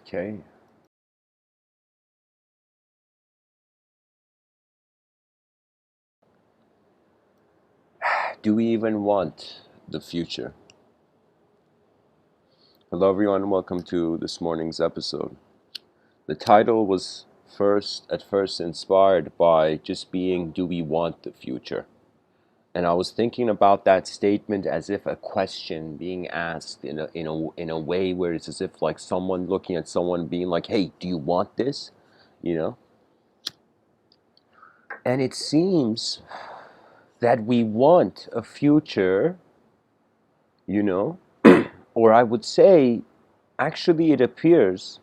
Okay. Do we even want the future? Hello, everyone. Welcome to this morning's episode. The title was at first inspired by just being, do we want the future? And I was thinking about that statement as if a question being asked in a way where it's as if like someone looking at someone being like, hey, do you want this? You know? And it seems that we want a future, you know, or I would say, actually, it appears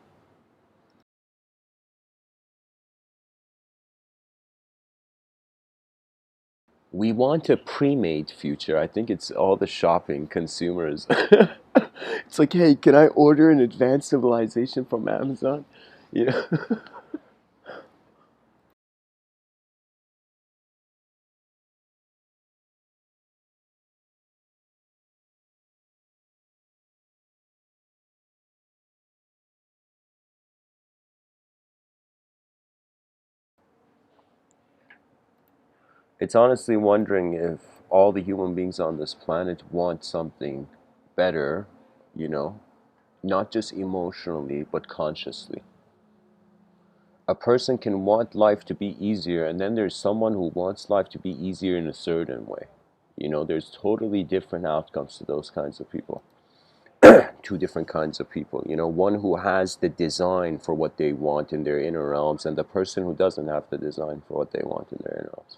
we want a pre-made future. I think it's all the shopping consumers. It's like, hey, can I order an advanced civilization from Amazon? You know? It's honestly wondering if all the human beings on this planet want something better, you know, not just emotionally, but consciously. A person can want life to be easier, and then there's someone who wants life to be easier in a certain way. You know, there's totally different outcomes to those kinds of people. Two different kinds of people. You know, one who has the design for what they want in their inner realms, and the person who doesn't have the design for what they want in their inner realms.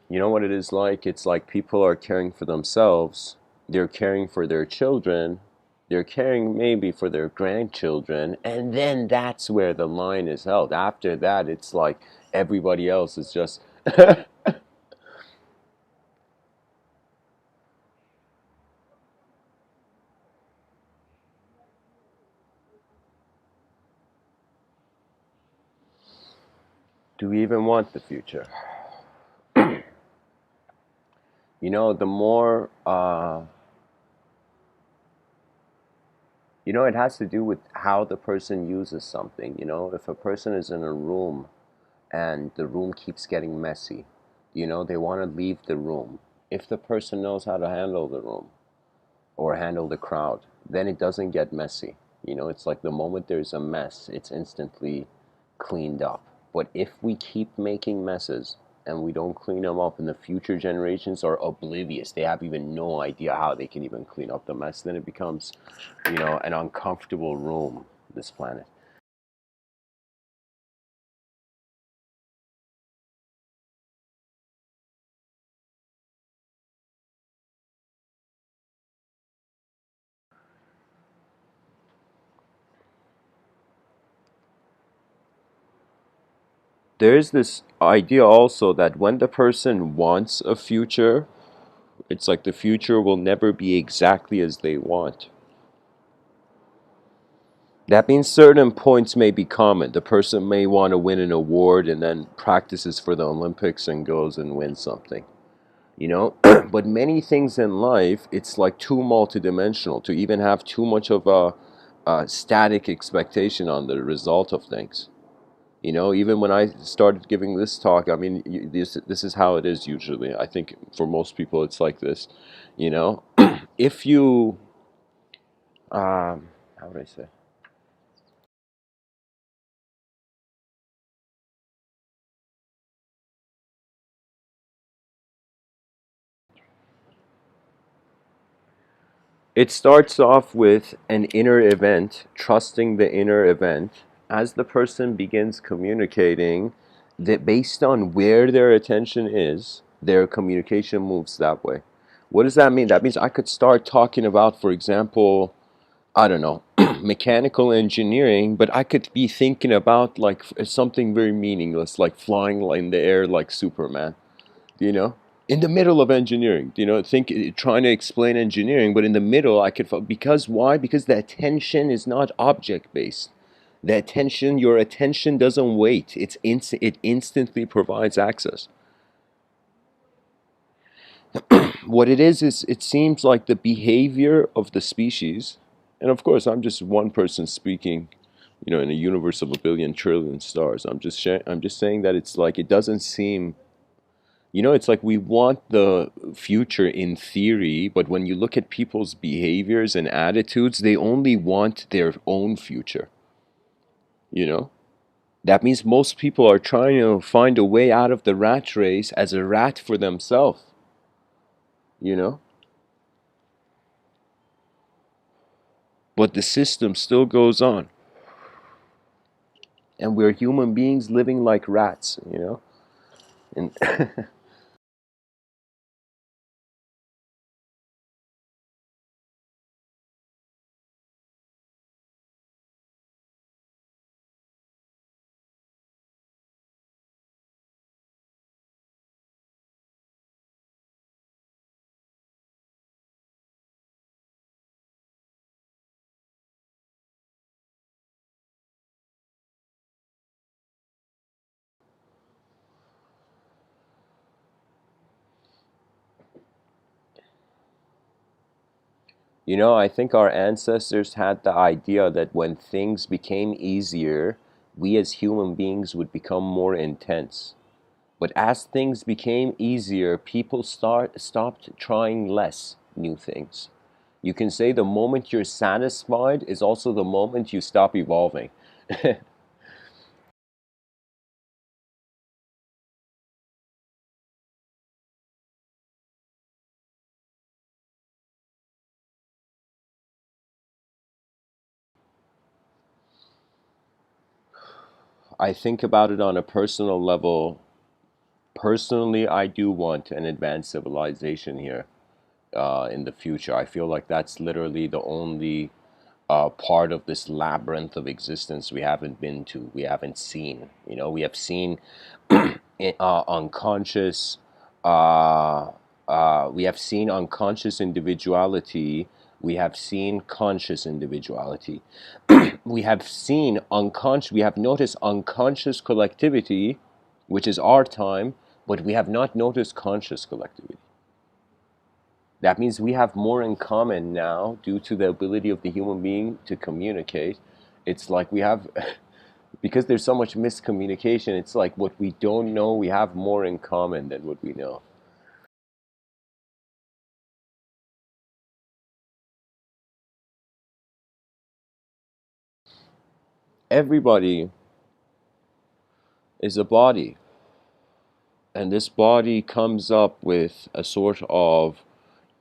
You know what it is like? It's like people are caring for themselves, they're caring for their children, they're caring maybe for their grandchildren, and then that's where the line is held. After that, it's like everybody else is just. Do we even want the future? You know, the more, it has to do with how the person uses something. You know, if a person is in a room and the room keeps getting messy, they want to leave the room. If the person knows how to handle the room or handle the crowd, then it doesn't get messy. You know, it's like the moment there's a mess, it's instantly cleaned up. But if we keep making messes and we don't clean them up and the future generations are oblivious, they have even no idea how they can even clean up the mess, then it becomes, an uncomfortable room, this planet. There's this idea also that when the person wants a future, it's like the future will never be exactly as they want. That means certain points may be common. The person may want to win an award and then practices for the Olympics and goes and wins something. You know, but many things in life, it's like too multidimensional to even have too much of a static expectation on the result of things. You know, even when I started giving this talk, I mean, this is how it is usually. I think for most people, it's like this. You know, if you, how would I say? It starts off with an inner event, trusting the inner event. As the person begins communicating, that based on where their attention is, their communication moves that way. What does that mean? That means I could start talking about, for example, I don't know, mechanical engineering, but I could be thinking about like something very meaningless, like flying in the air like Superman, you know? In the middle of engineering, think trying to explain engineering, but in the middle I could because why? Because the attention is not object based. The attention, your attention doesn't wait. It instantly provides access. What it is it seems like the behavior of the species, and of course I'm just one person speaking, in a universe of a billion trillion stars. I'm just saying that it's like it doesn't seem. It's like we want the future in theory, but when you look at people's behaviors and attitudes, they only want their own future. You know? That means most people are trying to find a way out of the rat race as a rat for themselves. You know? But the system still goes on. And we're human beings living like rats. And I think our ancestors had the idea that when things became easier, we as human beings would become more intense. But as things became easier, people stopped trying less new things. You can say the moment you're satisfied is also the moment you stop evolving. I think about it on a personal level. Personally, I do want an advanced civilization here in the future. I feel like that's literally the only part of this labyrinth of existence we haven't been to, we haven't seen. We have seen unconscious, uh, we have seen unconscious individuality, we have seen conscious individuality. We have noticed unconscious collectivity, which is our time, but we have not noticed conscious collectivity. That means we have more in common now due to the ability of the human being to communicate. It's like we have, because there's so much miscommunication, it's like what we don't know, we have more in common than what we know. Everybody is a body, and this body comes up with a sort of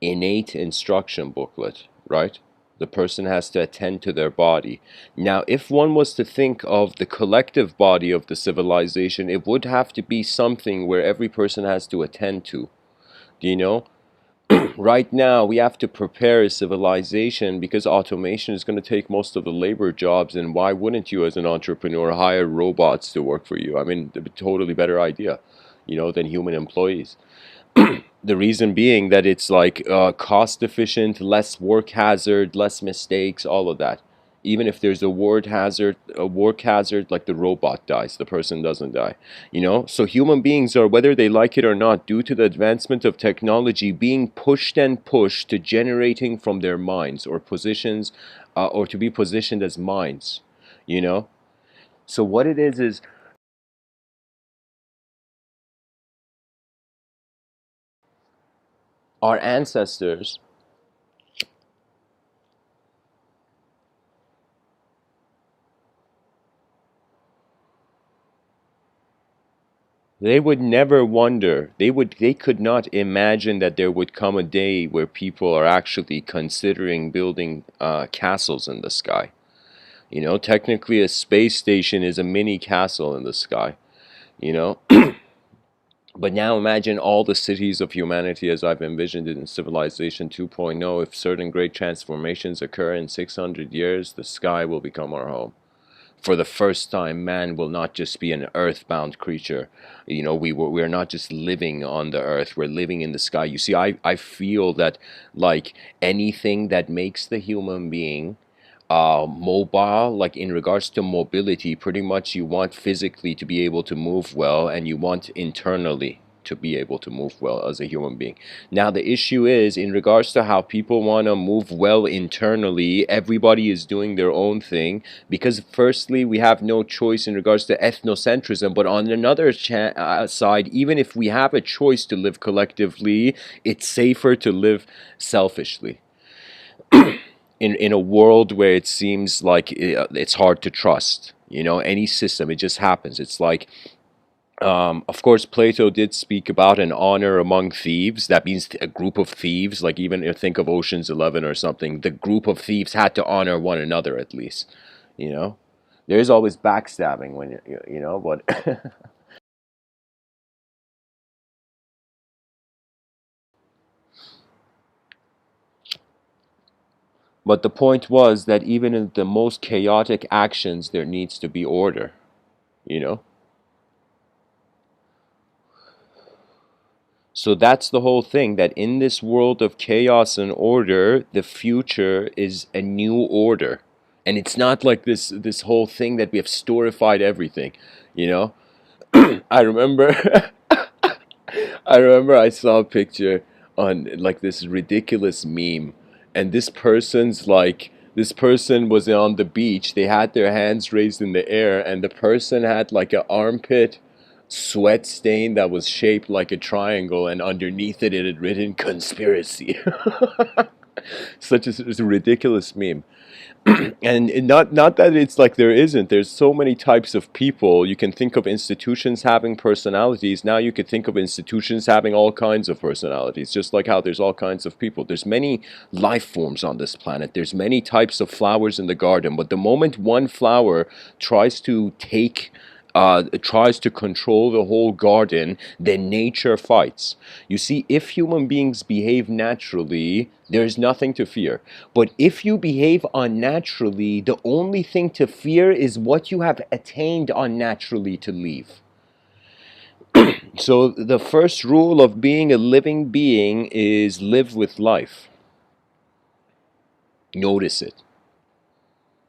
innate instruction booklet, right? The person has to attend to their body. Now, if one was to think of the collective body of the civilization, it would have to be something where every person has to attend to. Do you know? Right now, we have to prepare a civilization because automation is going to take most of the labor jobs. And why wouldn't you, as an entrepreneur, hire robots to work for you? I mean, a totally better idea, than human employees. The reason being that it's like cost efficient, less work hazard, less mistakes, all of that. Even if there's a work hazard, like the robot dies, the person doesn't die. So human beings are, whether they like it or not, due to the advancement of technology, being pushed and pushed to generating from their minds or positions, or to be positioned as minds. You know. So what it is our ancestors. They would never wonder. They could not imagine that there would come a day where people are actually considering building castles in the sky. Technically a space station is a mini castle in the sky, you know? But now imagine all the cities of humanity as I've envisioned it in Civilization 2.0. If certain great transformations occur in 600 years, the sky will become our home. For the first time, man will not just be an earthbound creature. We're not just living on the earth, we're living in the sky. You see, I feel that, like, anything that makes the human being mobile, like in regards to mobility, pretty much you want physically to be able to move well, and you want internally to be able to move well as a human being. Now the issue is, in regards to how people want to move well internally, everybody is doing their own thing, because firstly we have no choice in regards to ethnocentrism, but on another side, even if we have a choice to live collectively, it's safer to live selfishly in a world where it seems like it's hard to trust. Any system, it just happens. It's like, of course, Plato did speak about an honor among thieves. That means a group of thieves, like even if think of Ocean's 11 or something, the group of thieves had to honor one another at least. You know, there's always backstabbing when but but the point was that even in the most chaotic actions, there needs to be order. You know. So that's the whole thing, that in this world of chaos and order, the future is a new order. And it's not like this whole thing that we have storified everything, you know? I remember I remember I saw a picture on like this ridiculous meme, and this person was on the beach. They had their hands raised in the air, and the person had like an armpit sweat stain that was shaped like a triangle, and underneath it had written conspiracy. Such a ridiculous meme. And not that it's like there isn't. There's so many types of people. You can think of institutions having personalities. Now you could think of institutions having all kinds of personalities, just like how there's all kinds of people. There's many life forms on this planet. There's many types of flowers in the garden. But the moment one flower tries to tries to control the whole garden, then nature fights. You see, if human beings behave naturally, there's nothing to fear. But if you behave unnaturally, the only thing to fear is what you have attained unnaturally to leave. So the first rule of being a living being is live with life. Notice it.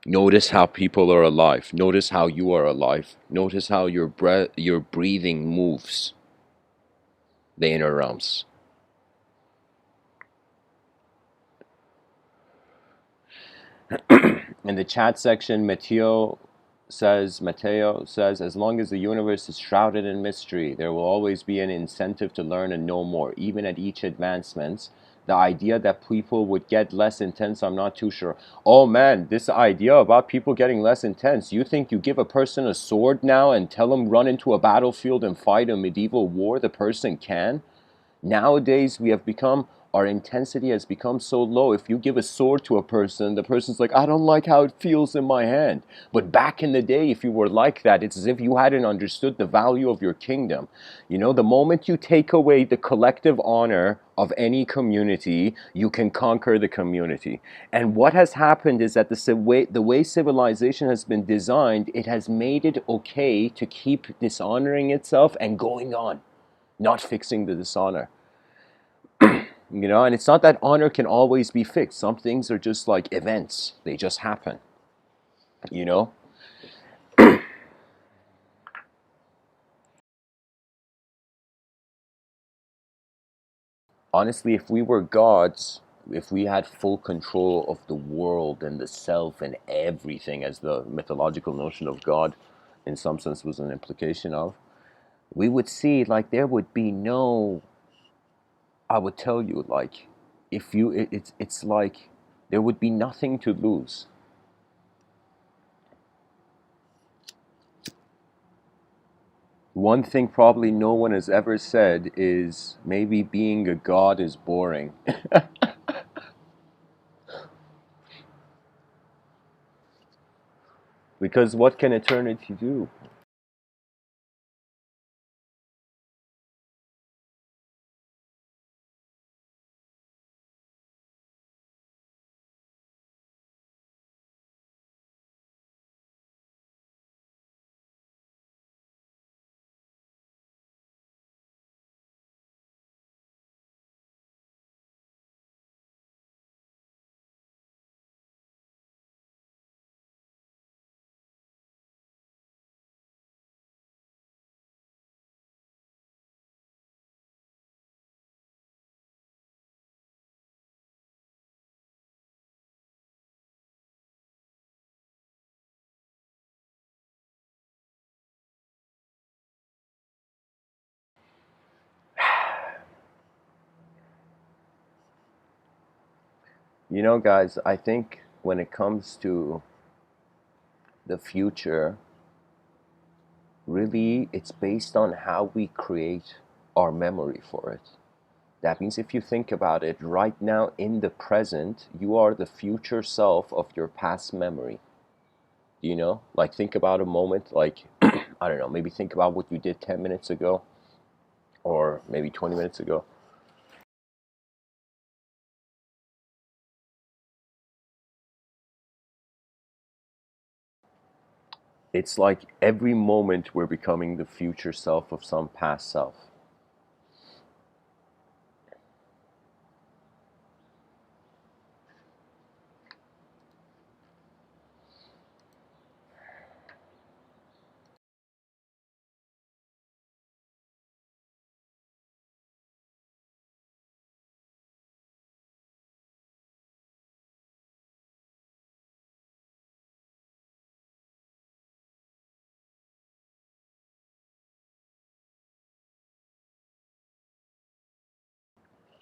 Notice how people are alive. Notice how you are alive. Notice how your breathing moves the inner realms. In the chat section, Mateo says, as long as the universe is shrouded in mystery, there will always be an incentive to learn and know more, even at each advancement. The idea that people would get less intense, I'm not too sure. Oh man, this idea about people getting less intense. You think you give a person a sword now and tell them run into a battlefield and fight a medieval war, the person can? Nowadays, our intensity has become so low. If you give a sword to a person, the person's like, I don't like how it feels in my hand. But back in the day, if you were like that, it's as if you hadn't understood the value of your kingdom. The moment you take away the collective honor of any community, you can conquer the community. And what has happened is that the way civilization has been designed, it has made it okay to keep dishonoring itself and going on, not fixing the dishonor. And it's not that honor can always be fixed. Some things are just like events, they just happen. you know Honestly, if we were gods, if we had full control of the world and the self and everything, as the mythological notion of God in some sense was an implication of, we would see, like, there would be no, I would tell you, like, if you it's like there would be nothing to lose. One thing probably no one has ever said is maybe being a god is boring. Because what can eternity do? You know, guys, I think when it comes to the future, really it's based on how we create our memory for it. That means if you think about it, right now in the present, you are the future self of your past memory. You know, like think about a moment, like, I don't know, maybe think about what you did 10 minutes ago or maybe 20 minutes ago. It's like every moment we're becoming the future self of some past self.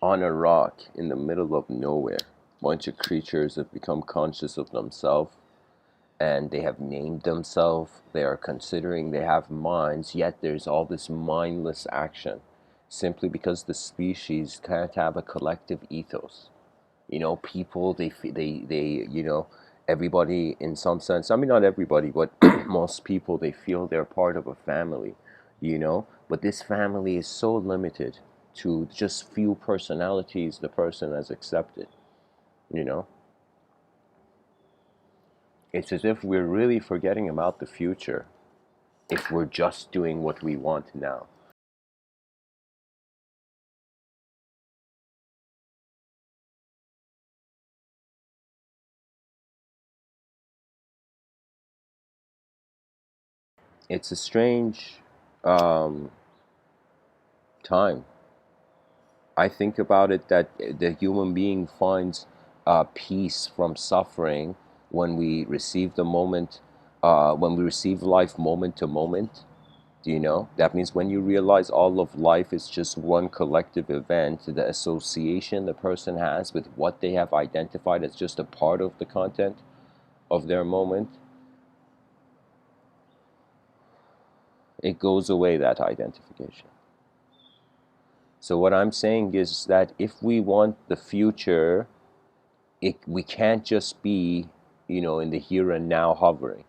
On a rock in the middle of nowhere, bunch of creatures have become conscious of themselves and they have named themselves. They are considering, they have minds, yet there's all this mindless action simply because the species can't have a collective ethos. You know, people, everybody in some sense, I mean, not everybody, but most people, they feel they're part of a family, but this family is so limited to just few personalities the person has accepted, you know. It's as if we're really forgetting about the future if we're just doing what we want now. It's a strange um, time. I think about it that the human being finds peace from suffering when we receive the moment, when we receive life moment to moment. Do you know? That means when you realize all of life is just one collective event, the association the person has with what they have identified as just a part of the content of their moment, it goes away, that identification. So, what I'm saying is that if we want the future, we can't just be, in the here and now hovering.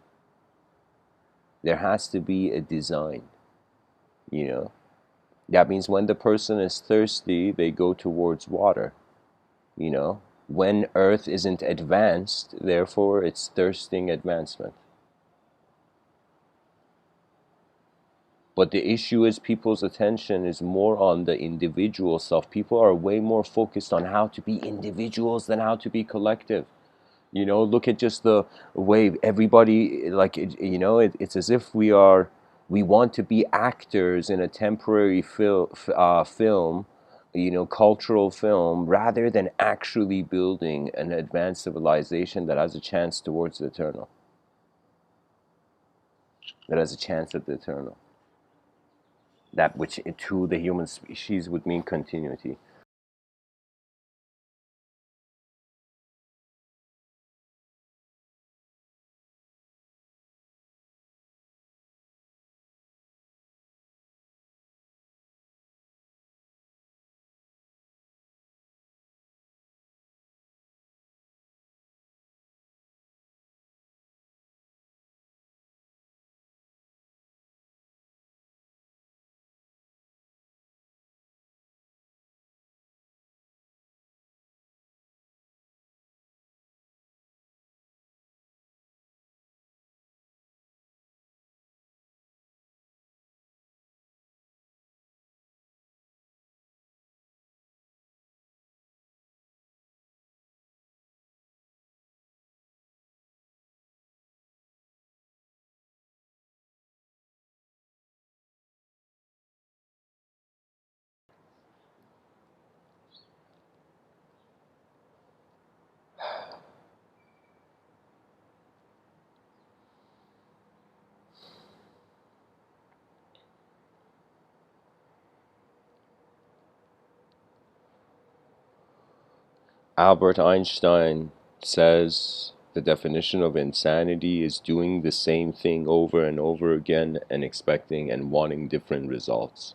There has to be a design, you know. That means when the person is thirsty, they go towards water, you know. When Earth isn't advanced, therefore it's thirsting advancement. But the issue is people's attention is more on the individual self. People are way more focused on how to be individuals than how to be collective. Look at just the way everybody, like, it's as if we want to be actors in a temporary film, cultural film, rather than actually building an advanced civilization that has a chance towards the eternal, that has a chance at the eternal, that which to the human species would mean continuity. Albert Einstein says the definition of insanity is doing the same thing over and over again and expecting and wanting different results.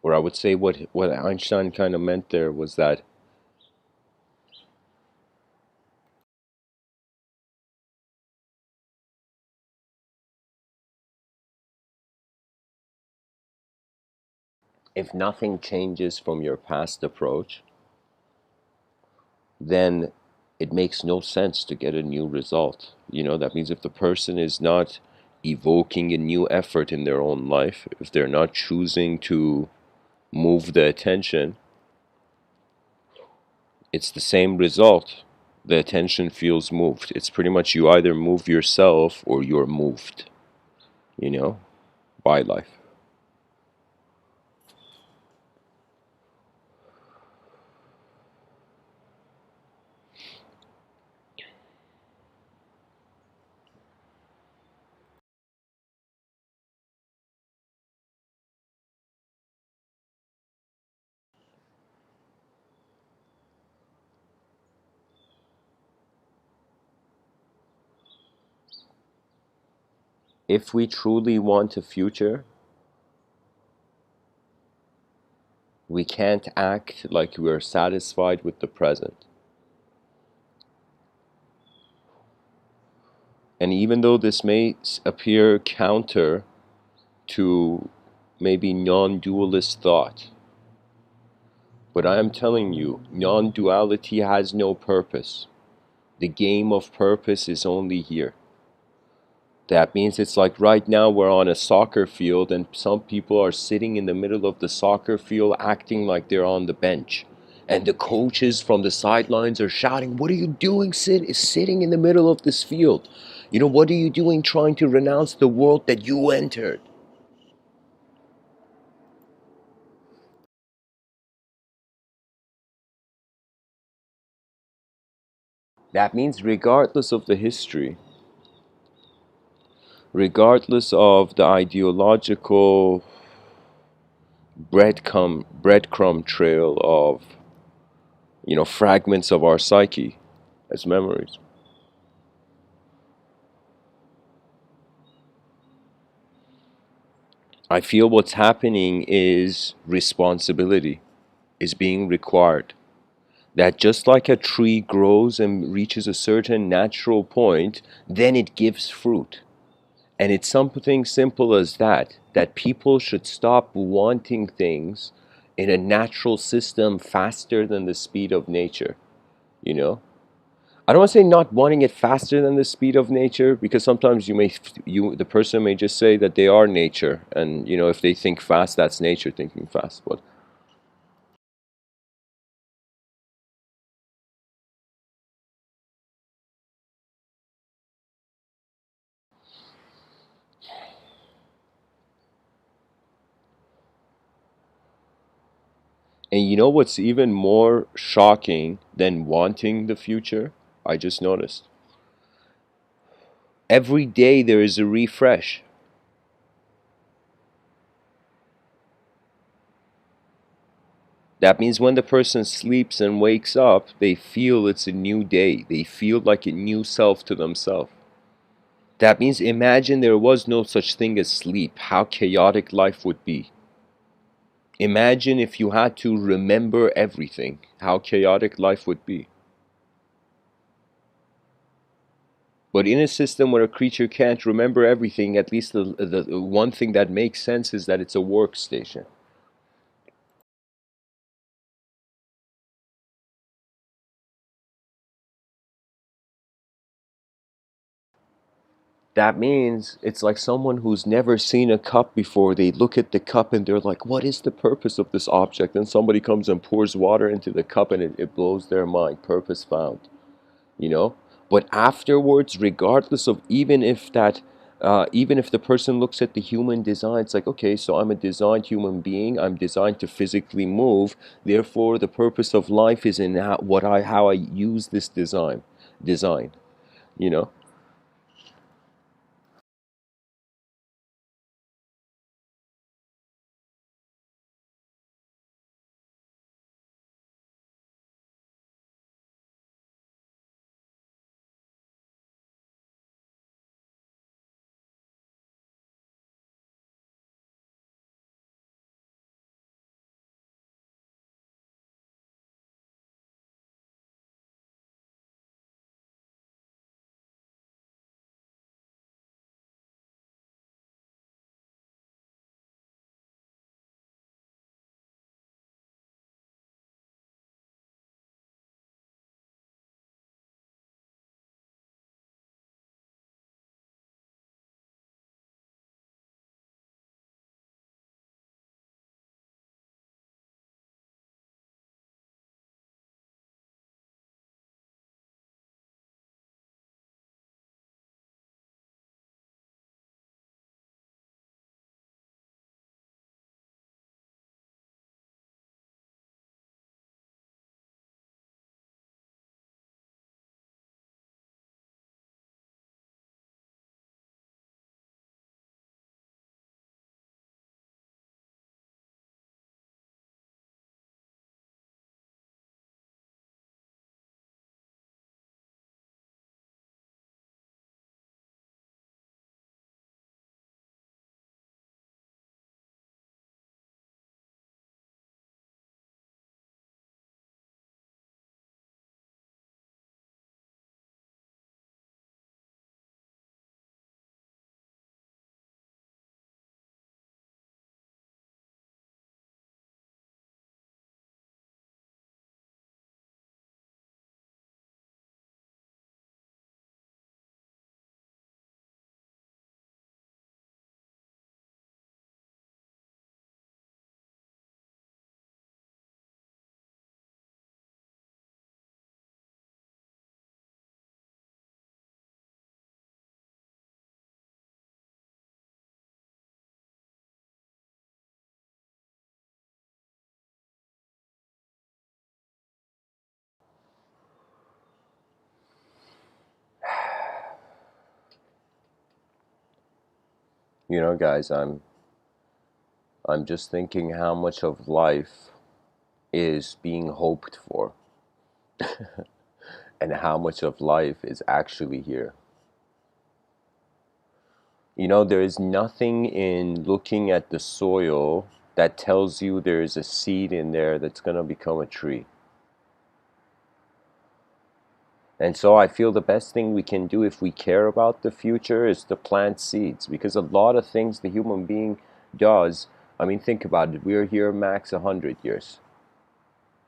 Or I would say what Einstein kind of meant there was that if nothing changes from your past approach, then it makes no sense to get a new result. That means if the person is not evoking a new effort in their own life, if they're not choosing to move the attention, it's the same result. The attention feels moved. It's pretty much you either move yourself or you're moved, you know, by life. If we truly want a future, we can't act like we're satisfied with the present. And even though this may appear counter to maybe non dualist thought, but I am telling you, non duality has no purpose. The game of purpose is only here. That means it's like right now we're on a soccer field and some people are sitting in the middle of the soccer field acting like they're on the bench. And the coaches from the sidelines are shouting, "What are you doing sitting in the middle of this field? What are you doing trying to renounce the world that you entered?" That means regardless of the history, regardless of the ideological breadcrumb trail of, fragments of our psyche as memories, I feel what's happening is responsibility is being required. That just like a tree grows and reaches a certain natural point, then it gives fruit. And it's something simple as that people should stop wanting things in a natural system faster than the speed of nature, you know? I don't want to say not wanting it faster than the speed of nature, because sometimes the person may just say that they are nature, and if they think fast, that's nature thinking fast. But and you know what's even more shocking than wanting the future? I just noticed. Every day there is a refresh. That means when the person sleeps and wakes up, they feel it's a new day. They feel like a new self to themselves. That means imagine there was no such thing as sleep, how chaotic life would be. Imagine if you had to remember everything, how chaotic life would be. But in a system where a creature can't remember everything, at least the one thing that makes sense is that it's a workstation. That means it's like someone who's never seen a cup before. They look at the cup and they're like, what is the purpose of this object? And somebody comes and pours water into the cup and it blows their mind. Purpose found, you know? But afterwards, regardless of even if the person looks at the human design, it's like, okay, so I'm a designed human being. I'm designed to physically move. Therefore, the purpose of life is in how I use this design, you know? Guys, I'm just thinking how much of life is being hoped for and how much of life is actually here. There is nothing in looking at the soil that tells you there is a seed in there that's going to become a tree. And so I feel the best thing we can do if we care about the future is to plant seeds, because a lot of things the human being does, I mean, think about it. We're here max 100 years.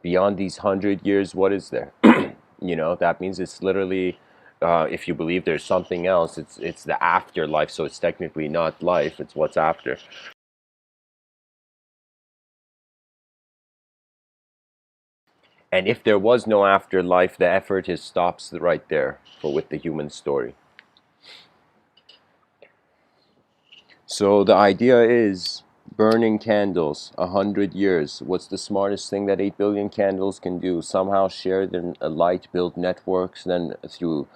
Beyond these 100 years, what is there? That means it's literally, if you believe there's something else, it's the afterlife, so it's technically not life, it's what's after. And if there was no afterlife, the effort is stops right there for with the human story. So the idea is burning candles 100 years. What's the smartest thing that 8 billion candles can do? Somehow share the light, build networks, then through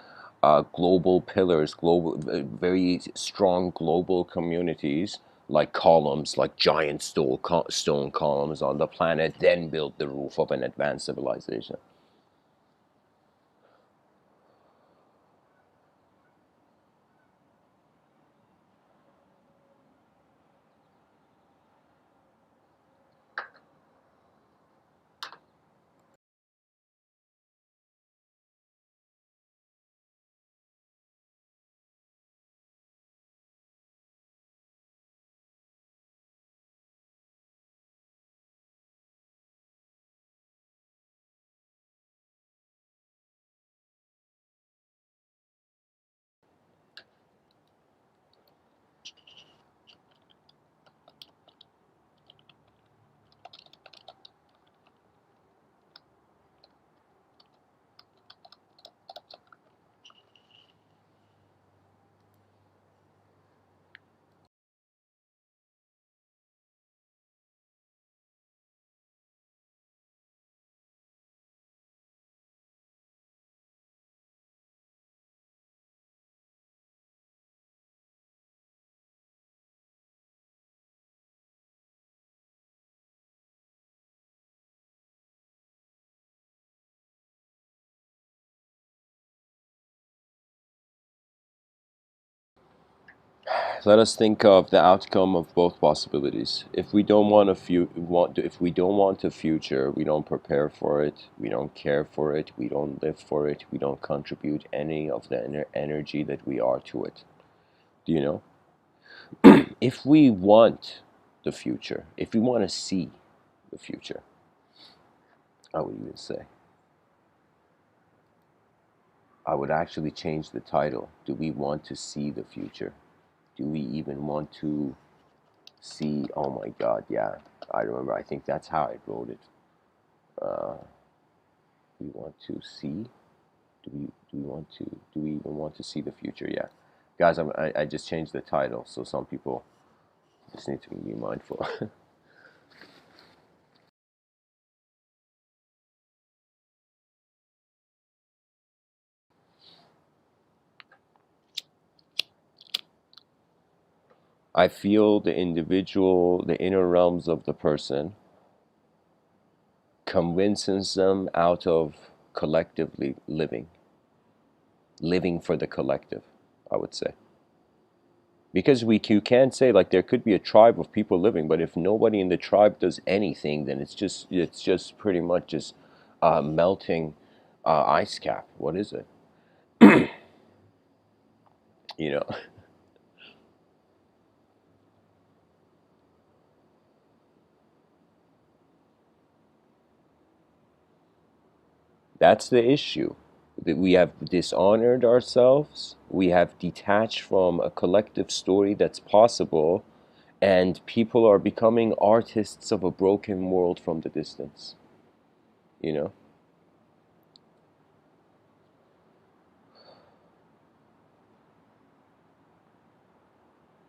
global pillars, global, very strong global communities, like columns, like giant stone columns on the planet, then build the roof of an advanced civilization. Let us think of the outcome of both possibilities. If we don't want if we don't want a future, we don't prepare for it, we don't care for it, we don't live for it, we don't contribute any of the energy that we are to it. Do you know? If we want the future, if we want to see the future, I would even say, I would actually change the title. Do we want to see the future? Do we even want to see? Oh my God, yeah, I remember. I think that's how I wrote it. Uh, we want to see. Do we even want to see the future? Yeah, guys, I just changed the title, so some people just need to be mindful. I feel the individual, the inner realms of the person, convinces them out of collectively living for the collective, I would say. Because you can say, like, there could be a tribe of people living, but if nobody in the tribe does anything, then it's just pretty much just melting ice cap. What is it? You know, that's the issue. That we have dishonored ourselves. We have detached from a collective story that's possible, and people are becoming artists of a broken world from the distance. You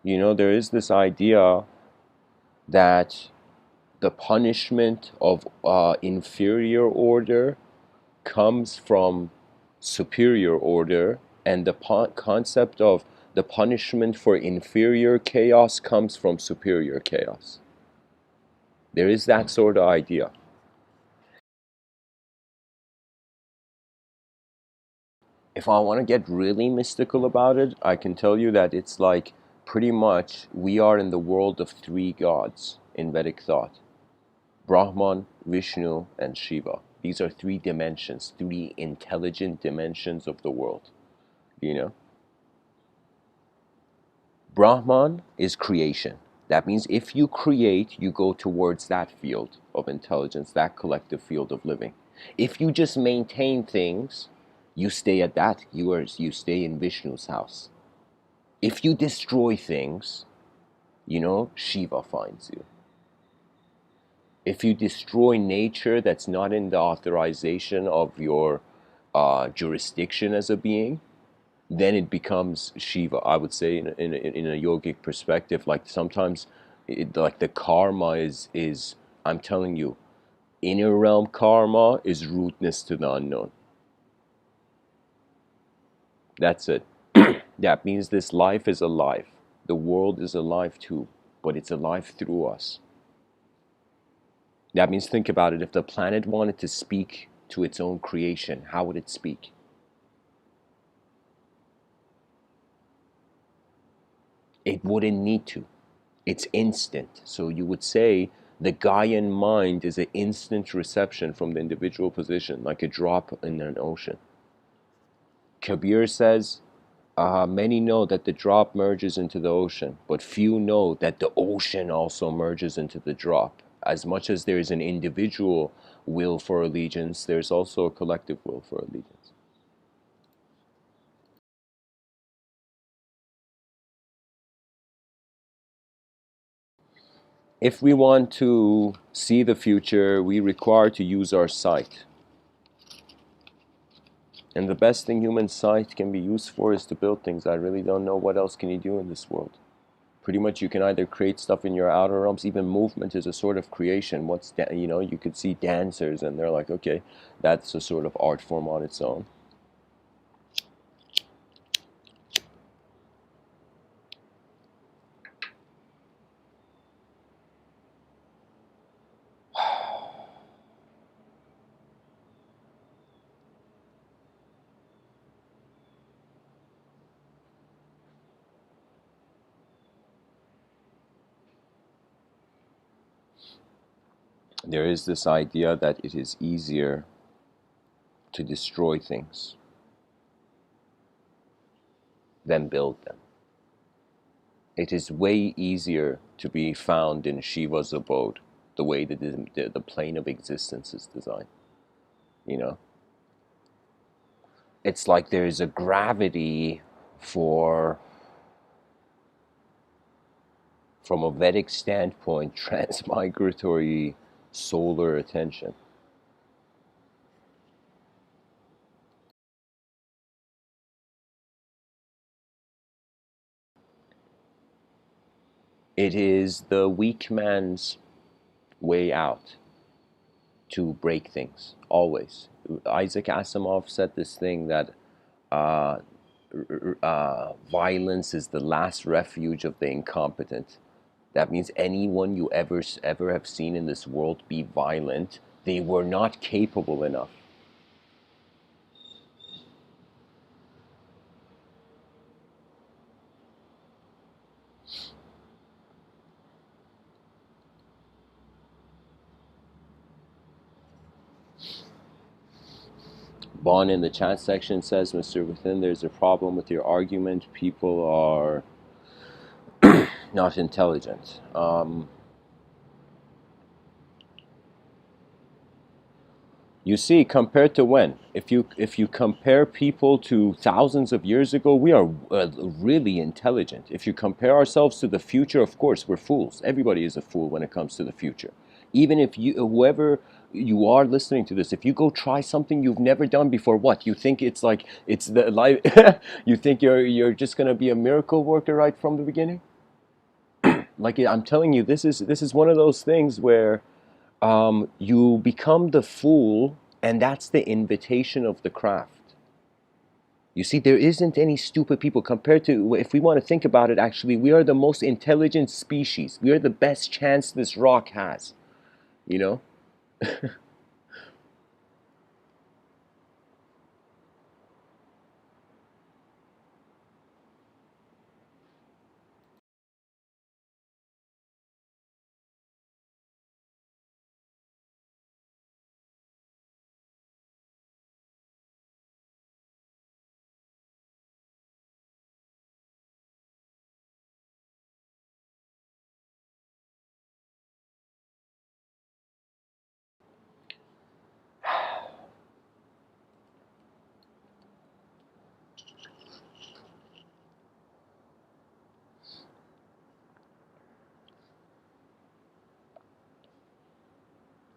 know, there is this idea that the punishment of inferior order comes from superior order, and the concept of the punishment for inferior chaos comes from superior chaos. There is that sort of idea. If I want to get really mystical about it, I can tell you that it's like pretty much we are in the world of three gods in Vedic thought: Brahman, Vishnu, and Shiva. These are three dimensions, three intelligent dimensions of the world. You know? Brahman is creation. That means if you create, you go towards that field of intelligence, that collective field of living. If you just maintain things, you stay at that. You stay in Vishnu's house. If you destroy things, Shiva finds you. If you destroy nature that's not in the authorization of your jurisdiction as a being, then it becomes Shiva. I would say in a yogic perspective, like sometimes like the karma is I'm telling you, inner realm karma is rudeness to the unknown. That's it. That means this life is alive. The world is alive too, but it's alive through us. That means, think about it. If the planet wanted to speak to its own creation, how would it speak? It wouldn't need to. It's instant. So you would say the Gaian mind is an instant reception from the individual position, like a drop in an ocean. Kabir says, many know that the drop merges into the ocean, but few know that the ocean also merges into the drop. As much as there is an individual will for allegiance, there's also a collective will for allegiance. If we want to see the future, we require to use our sight. And the best thing human sight can be used for is to build things. I really don't know what else can you do in this world. Pretty much you can either create stuff in your outer realms. Even movement is a sort of creation. You could see dancers and they're like, okay, that's a sort of art form on its own. There is this idea that it is easier to destroy things than build them. It is way easier to be found in Shiva's abode, the way that the plane of existence is designed. You know, it's like there is a gravity for, from a Vedic standpoint, transmigratory solar attention. It is the weak man's way out to break things, always. Isaac Asimov said this thing that uh, violence is the last refuge of the incompetent. That means anyone you ever have seen in this world be violent, they were not capable enough. Bon in the chat section says, Mr. Within, there's a problem with your argument. People are not intelligent. You see, compared to when? If you compare people to thousands of years ago, we are really intelligent. If you compare ourselves to the future, of course, we're fools. Everybody is a fool when it comes to the future. Even if whoever you are listening to this, if you go try something you've never done before, what you think it's like? It's the life. You think you're just gonna be a miracle worker right from the beginning? Like I'm telling you, this is one of those things where you become the fool, and that's the invitation of the craft. You see, there isn't any stupid people compared to, if we want to think about it, actually, we are the most intelligent species. We are the best chance this rock has, you know?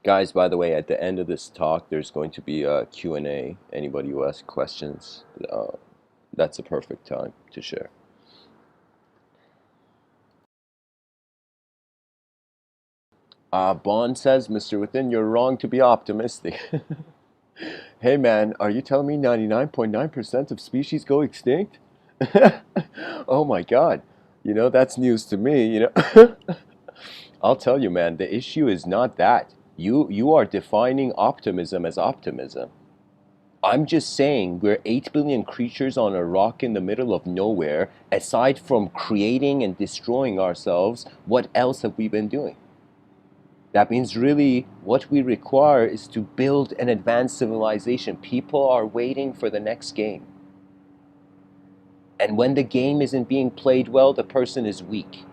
Guys, by the way, at the end of this talk, there's going to be a Q&A. Anybody who has questions, that's a perfect time to share. Bond says, Mr. Within, you're wrong to be optimistic. Hey man, are you telling me 99.9% of species go extinct? Oh my God. You know, that's news to me, you know. I'll tell you, man, the issue is not that. You are defining optimism as optimism. I'm just saying we're 8 billion creatures on a rock in the middle of nowhere. Aside from creating and destroying ourselves, what else have we been doing? That means really what we require is to build an advanced civilization. People are waiting for the next game. And when the game isn't being played well, the person is weak.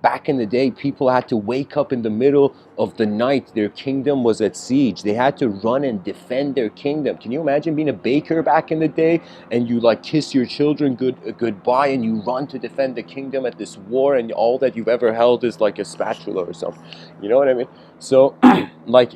Back in the day, people had to wake up in the middle of the night. Their kingdom was at siege. They had to run and defend their kingdom. Can you imagine being a baker back in the day and you like kiss your children goodbye and you run to defend the kingdom at this war and all that you've ever held is like a spatula or something. You know what I mean? So, like,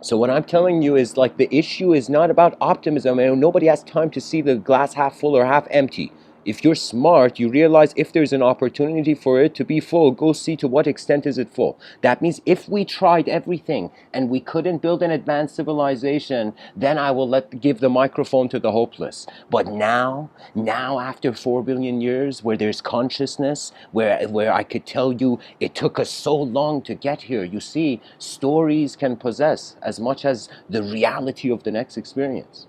so what I'm telling you is like the issue is not about optimism, and nobody has time to see the glass half full or half empty. If you're smart, you realize if there's an opportunity for it to be full, go see to what extent is it full. That means if we tried everything and we couldn't build an advanced civilization, then I will give the microphone to the hopeless. But now after 4 billion years, where there's consciousness, where I could tell you it took us so long to get here, you see, stories can possess as much as the reality of the next experience.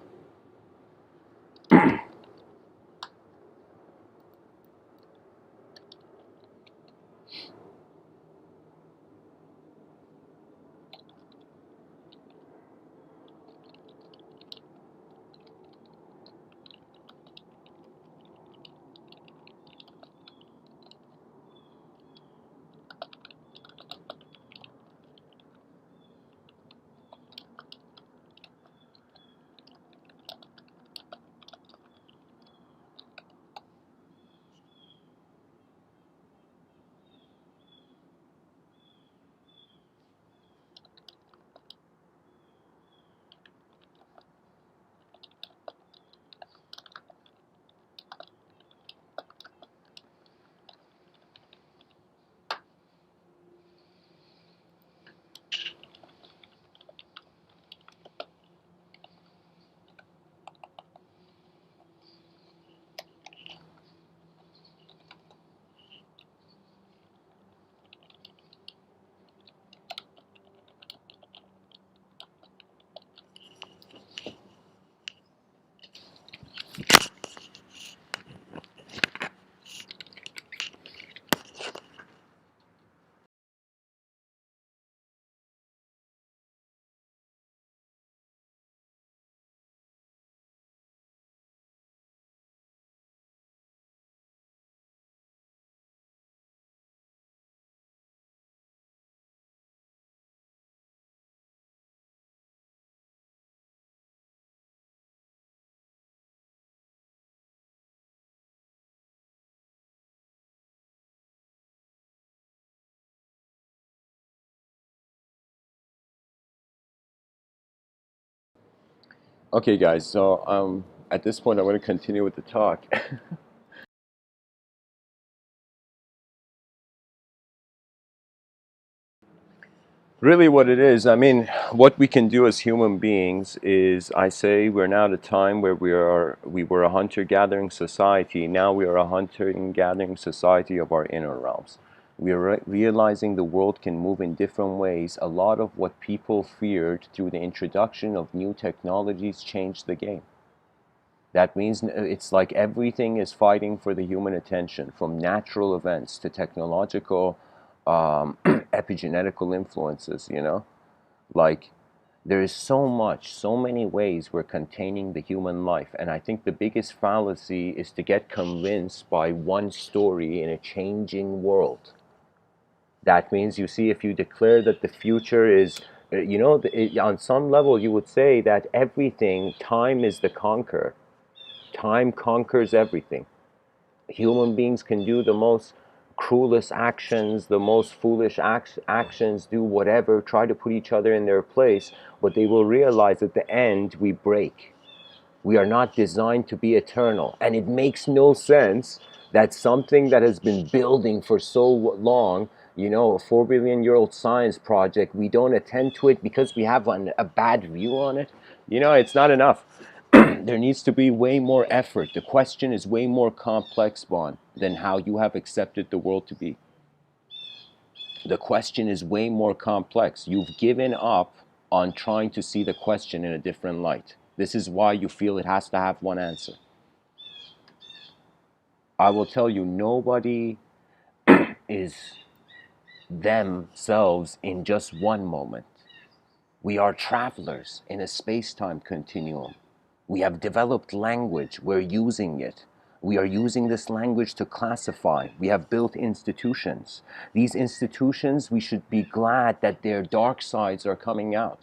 Okay, guys, so at this point, I'm going to continue with the talk. Really, what it is, I mean, what we can do as human beings is, I say, we're now at a time where we were a hunter-gathering society. Now we are a hunter-gathering society of our inner realms. We are realizing the world can move in different ways. A lot of what people feared through the introduction of new technologies changed the game. That means it's like everything is fighting for the human attention, from natural events to technological epigenetical influences, you know? Like, there is so much, so many ways we're containing the human life. And I think the biggest fallacy is to get convinced by one story in a changing world. That means, you see, if you declare that the future is, you know, on some level, you would say that everything, time is the conqueror. Time conquers everything. Human beings can do the most cruelest actions, the most foolish actions, do whatever, try to put each other in their place, but they will realize at the end we break. We are not designed to be eternal. And it makes no sense that something that has been building for so long, you know, a 4 billion-year-old science project, we don't attend to it because we have a bad view on it. You know, it's not enough. There needs to be way more effort. The question is way more complex, Bond, than how you have accepted the world to be. The question is way more complex. You've given up on trying to see the question in a different light. This is why you feel it has to have one answer. I will tell you, nobody is themselves in just one moment. We are travelers in a space-time continuum. We have developed language. We're using it. We are using this language to classify. We have built institutions. These institutions, we should be glad that their dark sides are coming out.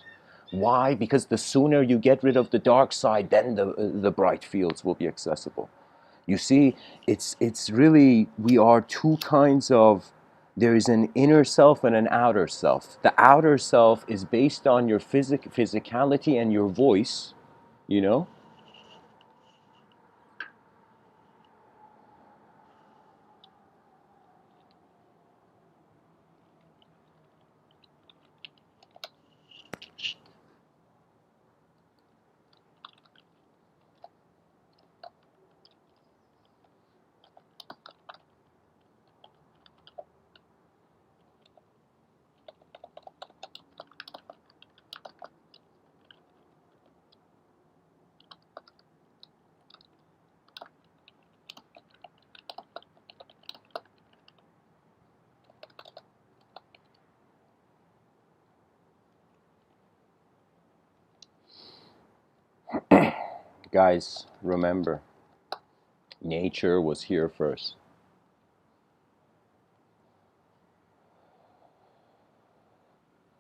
Why? Because the sooner you get rid of the dark side, then the bright fields will be accessible. You see, it's really, we are two kinds of, there is an inner self and an outer self. The outer self is based on your physicality and your voice, you know? Guys, remember, nature was here first.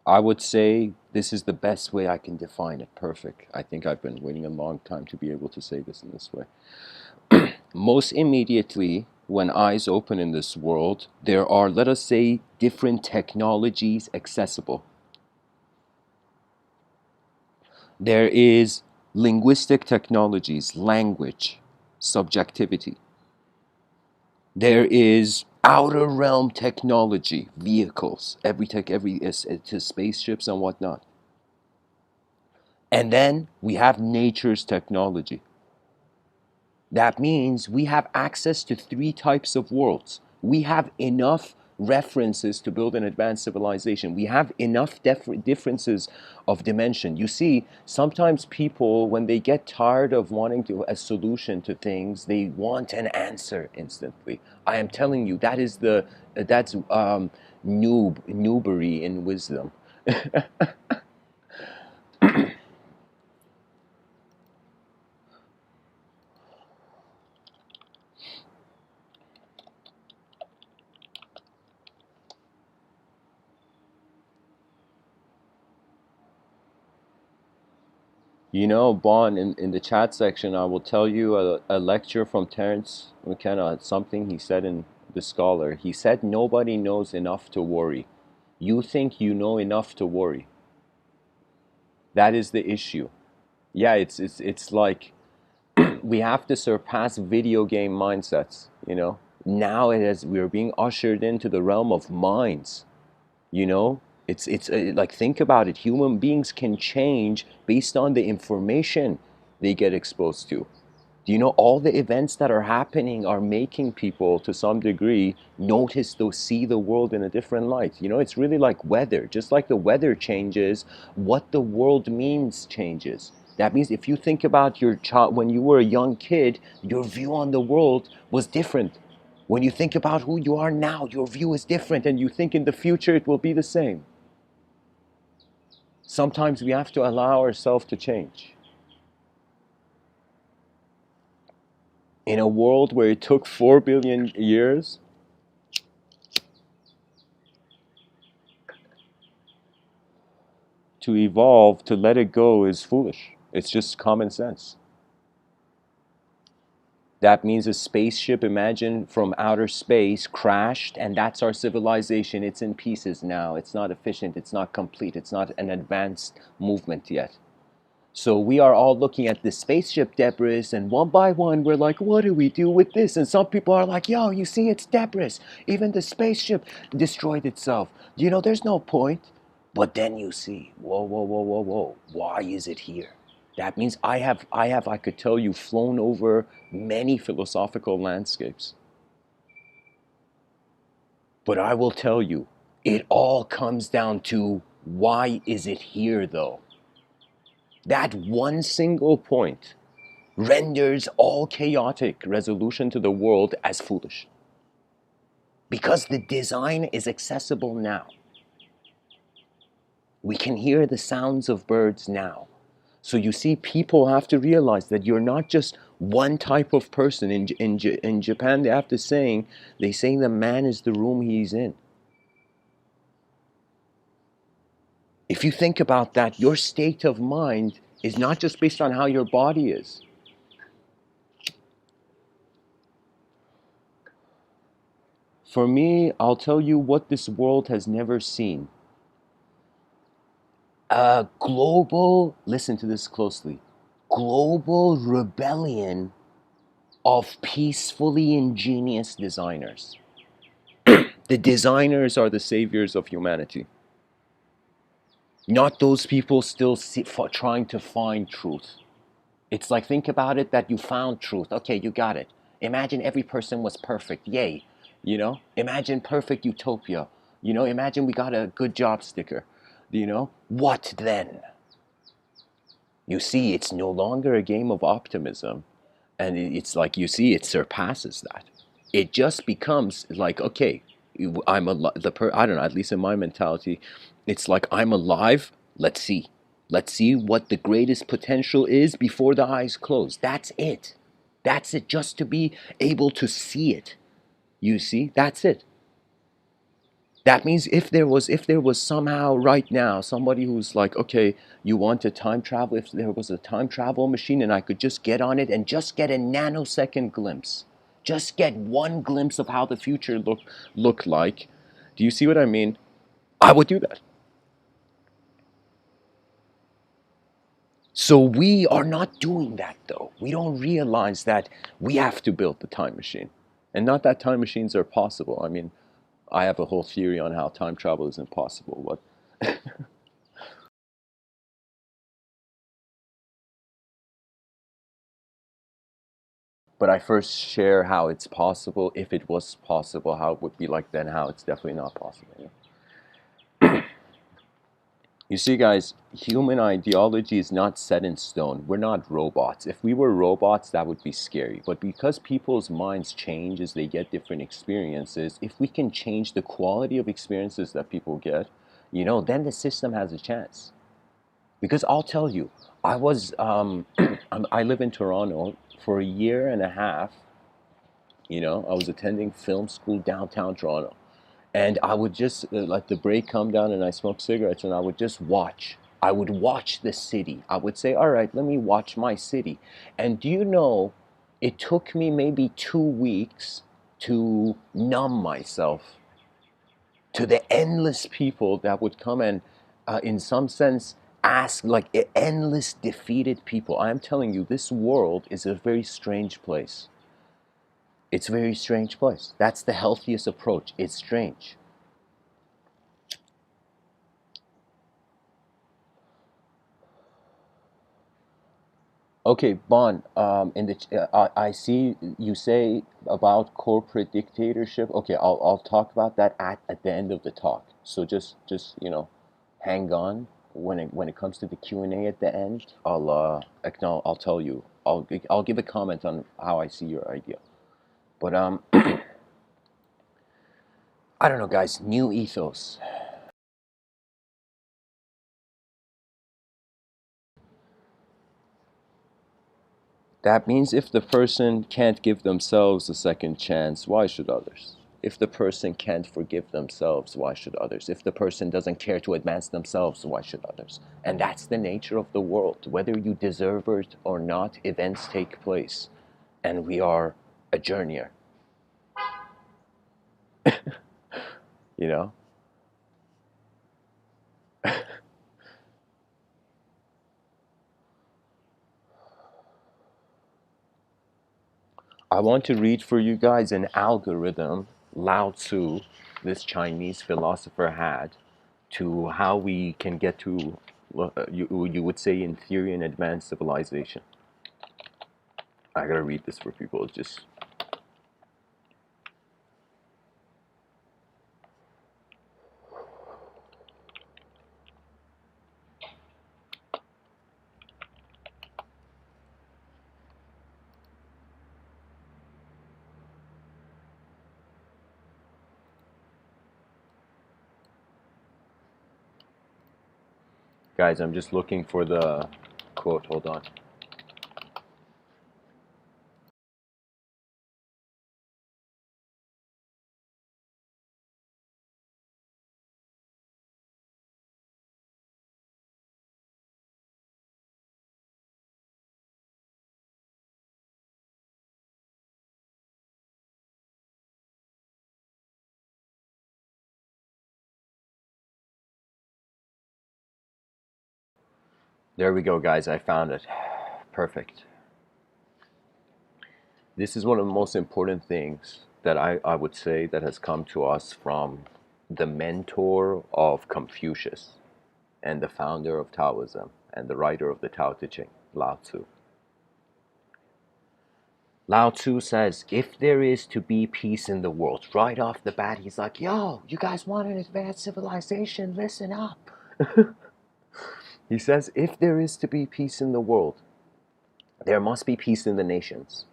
I would say this is the best way I can define it. Perfect. I think I've been waiting a long time to be able to say this in this way. Most immediately, when eyes open in this world, there are, let us say, different technologies accessible. There is linguistic technologies, language, subjectivity. There is outer realm technology, vehicles, to spaceships and whatnot. And then we have nature's technology. That means we have access to three types of worlds. We have enough references to build an advanced civilization. We have enough differences of dimension. You see, sometimes people, when they get tired of wanting a solution to things, they want an answer instantly. I am telling you, that's noobery in wisdom. You know, Bon, in the chat section, I will tell you a lecture from Terence McKenna, something he said in The Scholar. He said, nobody knows enough to worry. You think you know enough to worry. That is the issue. Yeah, it's like we have to surpass video game mindsets, you know? Now we're being ushered into the realm of minds, you know? It's like, think about it. Human beings can change based on the information they get exposed to. Do you know all the events that are happening are making people to some degree notice, those see the world in a different light? You know, it's really like weather. Just like the weather changes, what the world means changes. That means if you think about your child when you were a young kid, your view on the world was different. When you think about who you are now, your view is different, and you think in the future it will be the same. Sometimes we have to allow ourselves to change. In a world where it took 4 billion years to evolve, to let it go is foolish. It's just common sense. That means a spaceship, imagine, from outer space crashed, and that's our civilization. It's in pieces now. It's not efficient. It's not complete. It's not an advanced movement yet. So we are all looking at the spaceship debris, and one by one, we're like, what do we do with this? And some people are like, yo, you see, it's debris. Even the spaceship destroyed itself. You know, there's no point. But then you see, whoa, whoa, whoa, whoa, whoa. Why is it here? That means I could tell you, flown over many philosophical landscapes. But I will tell you, it all comes down to, why is it here though? That one single point renders all chaotic resolution to the world as foolish. Because the design is accessible now. We can hear the sounds of birds now. So you see, people have to realize that you're not just one type of person. In Japan, they have this saying, they say the man is the room he's in. If you think about that, your state of mind is not just based on how your body is. For me, I'll tell you what this world has never seen. A global, listen to this closely, global rebellion of peacefully ingenious designers. The designers are the saviors of humanity. Not those people still trying to find truth. It's like, think about it, that you found truth. Okay, you got it. Imagine every person was perfect. Yay. You know, imagine perfect utopia. You know, imagine we got a good job sticker. You know, what then? You see, it's no longer a game of optimism. And it's like, you see, it surpasses that. It just becomes like, okay, I'm I don't know, at least in my mentality, it's like, I'm alive. Let's see. Let's see what the greatest potential is before the eyes close. That's it. That's it. Just to be able to see it. You see, that's it. That means if there was somehow right now somebody who's like, okay, you want to time travel, if there was a time travel machine and I could just get on it and just get a nanosecond glimpse, just get one glimpse of how the future look like. Do you see what I mean? I would do that. So we are not doing that though. We don't realize that we have to build the time machine. And not that time machines are possible. I mean, I have a whole theory on how time travel is impossible. But I first share how it's possible. If it was possible, how it would be like, then how it's definitely not possible. You see, guys, human ideology is not set in stone. We're not robots. If we were robots, that would be scary. But because people's minds change as they get different experiences, if we can change the quality of experiences that people get, you know, then the system has a chance. Because I'll tell you, I was, I live in Toronto for a year and a half. You know, I was attending film school downtown Toronto. And I would just let the break come down and I smoked cigarettes and I would just watch. I would watch the city. I would say, all right, let me watch my city. And do you know, it took me maybe 2 weeks to numb myself to the endless people that would come and, in some sense, ask, like, endless defeated people. I'm telling you, this world is a very strange place. It's a very strange place. That's the healthiest approach. It's strange. Okay, Bon, I see you say about corporate dictatorship. Okay, I'll talk about that at the end of the talk. So just hang on. When it comes to the Q&A at the end, I'll tell you. I'll give a comment on how I see your idea. But I don't know, guys. New ethos. That means if the person can't give themselves a second chance, why should others? If the person can't forgive themselves, why should others? If the person doesn't care to advance themselves, why should others? And that's the nature of the world. Whether you deserve it or not, events take place. And we are a journeyer, you know? I want to read for you guys an algorithm Lao Tzu, this Chinese philosopher, had to how we can get to, you would say in theory, an advanced civilization. I gotta read this for people. It's just, guys, I'm just looking for the quote. Hold on. There we go, guys. I found it. Perfect. This is one of the most important things that I would say that has come to us from the mentor of Confucius and the founder of Taoism and the writer of the Tao Te Ching, Lao Tzu. Lao Tzu says, if there is to be peace in the world, right off the bat, he's like, yo, you guys want an advanced civilization? Listen up. He says, if there is to be peace in the world, there must be peace in the nations.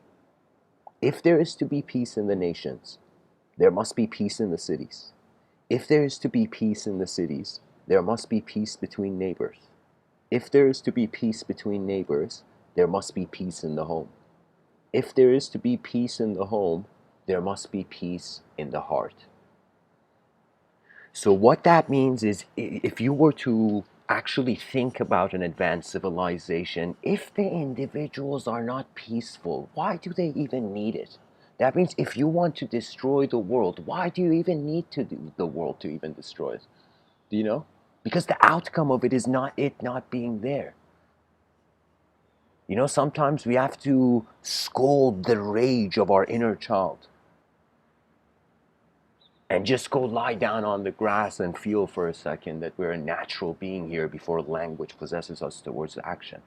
If there is to be peace in the nations, there must be peace in the cities. If there is to be peace in the cities, there must be peace between neighbors. If there is to be peace between neighbors, there must be peace in the home. If there is to be peace in the home, there must be peace in the heart. So what that means is if you were to actually think about an advanced civilization, if the individuals are not peaceful, why do they even need it? That means if you want to destroy the world, why do you even need to do the world to even destroy it? Do you know? Because the outcome of it is not it not being there. You know, sometimes we have to scold the rage of our inner child and just go lie down on the grass and feel for a second that we're a natural being here before language possesses us towards action.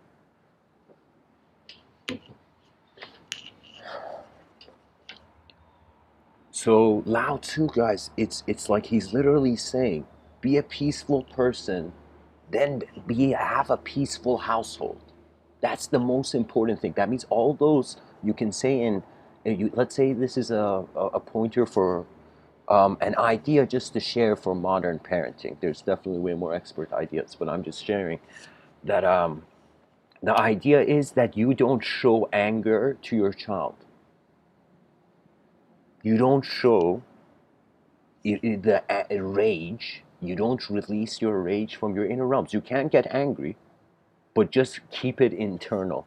So Lao Tzu, guys, it's like he's literally saying, be a peaceful person, then have a peaceful household. That's the most important thing. That means all those you can say let's say this is a pointer for an idea just to share for modern parenting. There's definitely way more expert ideas, but I'm just sharing that the idea is that you don't show anger to your child. You don't show the rage. You don't release your rage from your inner realms. You can't get angry, but just keep it internal.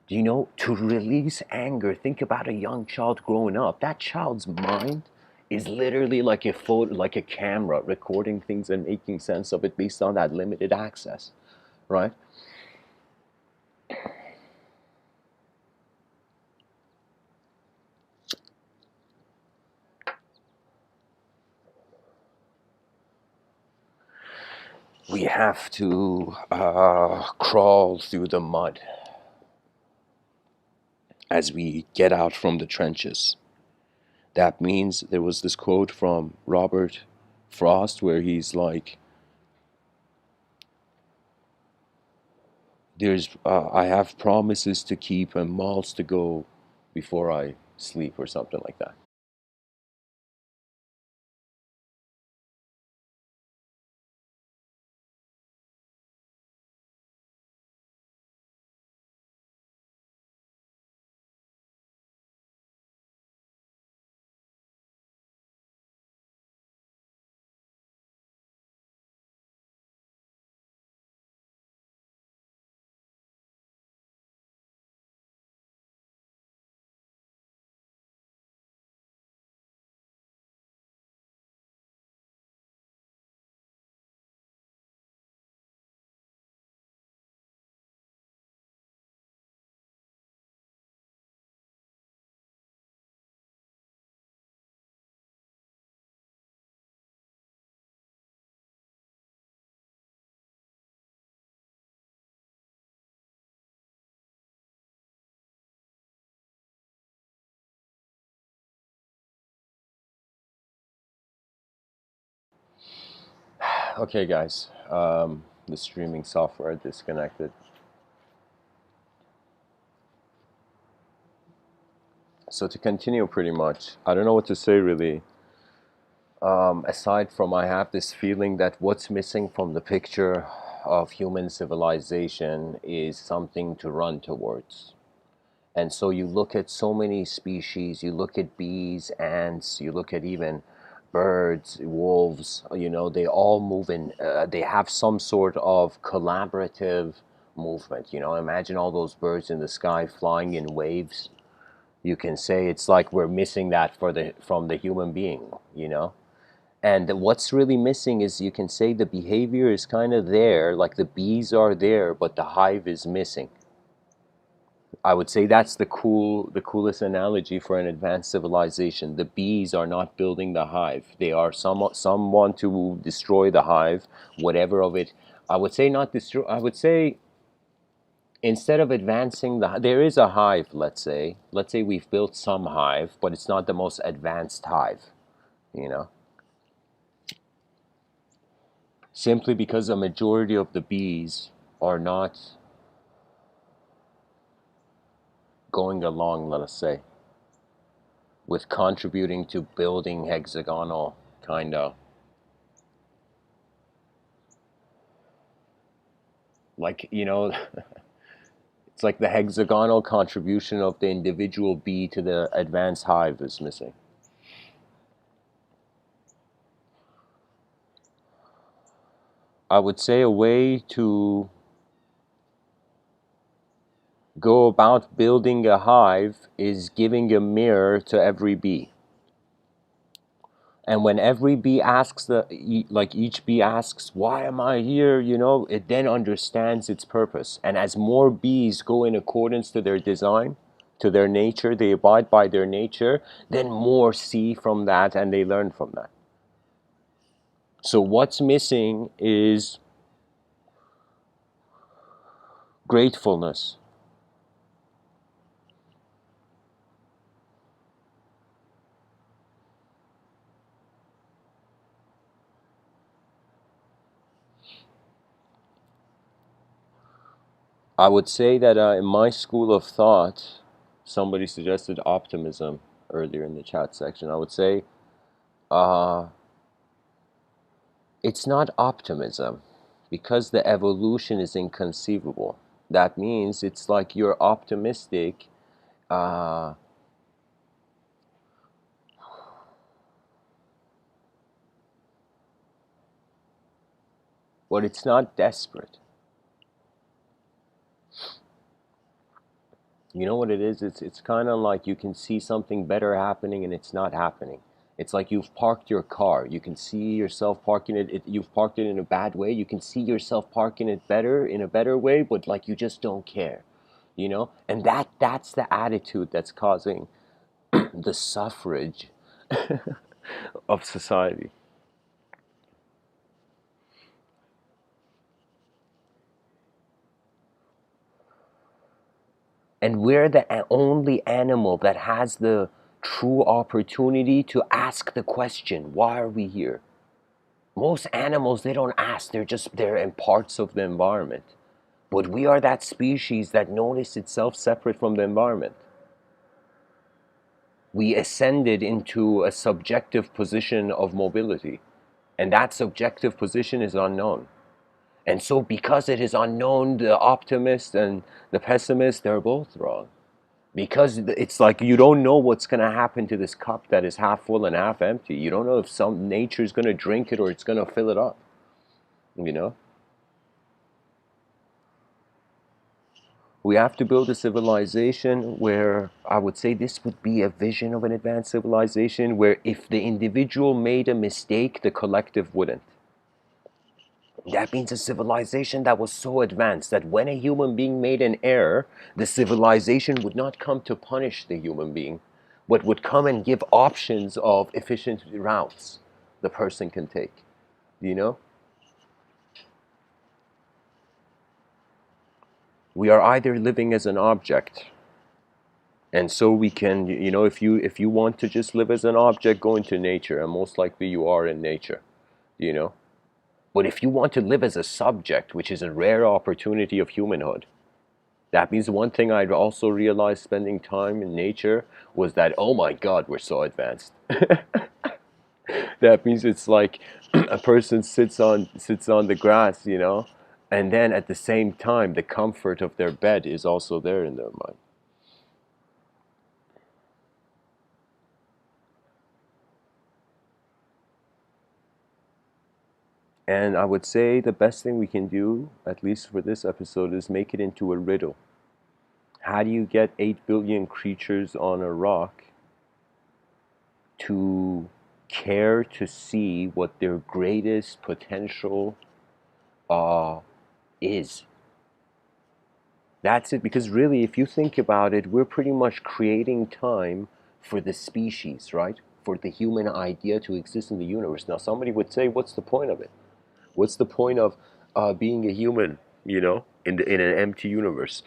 Do you know, to release anger, think about a young child growing up. That child's mind is literally like a photo, like a camera recording things and making sense of it based on that limited access, right? We have to crawl through the mud. as we get out from the trenches. That means there was this quote from Robert Frost where he's like, I have promises to keep and miles to go before I sleep, or something like that. Okay, guys, the streaming software disconnected. So to continue, pretty much, I don't know what to say really. Aside from, I have this feeling that what's missing from the picture of human civilization is something to run towards. And so you look at so many species, you look at bees, ants, you look at even birds, wolves, they all move in, they have some sort of collaborative movement. Imagine all those birds in the sky flying in waves. You can say it's like we're missing that from the human being. And what's really missing is, you can say, the behavior is kind of there, like the bees are there, but the hive is missing. I would say that's the coolest analogy for an advanced civilization. The bees are not building the hive. They are some want to destroy the hive, whatever of it. I would say not destroy. I would say, instead of advancing there is a hive. Let's say we've built some hive, but it's not the most advanced hive. You know, simply because a majority of the bees are not going along. Let us say, with contributing to building hexagonal kind of, like, it's like the hexagonal contribution of the individual bee to the advanced hive is missing. I would say a way to go about building a hive is giving a mirror to every bee. And when every bee asks, like each bee asks, why am I here? It then understands its purpose. And as more bees go in accordance to their design, to their nature, they abide by their nature, then more see from that and they learn from that. So what's missing is gratefulness. I would say that in my school of thought, somebody suggested optimism earlier in the chat section. I would say uh, it's not optimism, because the evolution is inconceivable. That means it's like you're optimistic, uh, but it's not desperate. You know what it is? It's kind of like you can see something better happening and it's not happening. It's like you've parked your car. You can see yourself parking it. You've parked it in a bad way. You can see yourself parking it better in a better way, but like you just don't care. And that's the attitude that's causing the suffrage of society. And we're the only animal that has the true opportunity to ask the question, why are we here? Most animals, they don't ask, they're in parts of the environment. But we are that species that noticed itself separate from the environment. We ascended into a subjective position of mobility, and that subjective position is unknown. And so because it is unknown, the optimist and the pessimist, they're both wrong. Because it's like you don't know what's going to happen to this cup that is half full and half empty. You don't know if some nature is going to drink it or it's going to fill it up. You know? We have to build a civilization where I would say this would be a vision of an advanced civilization where if the individual made a mistake, the collective wouldn't. That means a civilization that was so advanced that when a human being made an error, the civilization would not come to punish the human being, but would come and give options of efficient routes the person can take. You know? We are either living as an object, and so we can, you know, if you want to just live as an object, go into nature, and most likely you are in nature, you know. But if you want to live as a subject, which is a rare opportunity of humanhood, that means one thing I'd also realized spending time in nature was that, oh my God, we're so advanced. That means it's like a person sits on the grass, you know, and then at the same time, the comfort of their bed is also there in their mind. And I would say the best thing we can do, at least for this episode, is make it into a riddle. How do you get 8 billion creatures on a rock to care to see what their greatest potential is? That's it, because really, if you think about it, we're pretty much creating time for the species, right? For the human idea to exist in the universe. Now, somebody would say, what's the point of it? What's the point of being a human, you know, in an empty universe?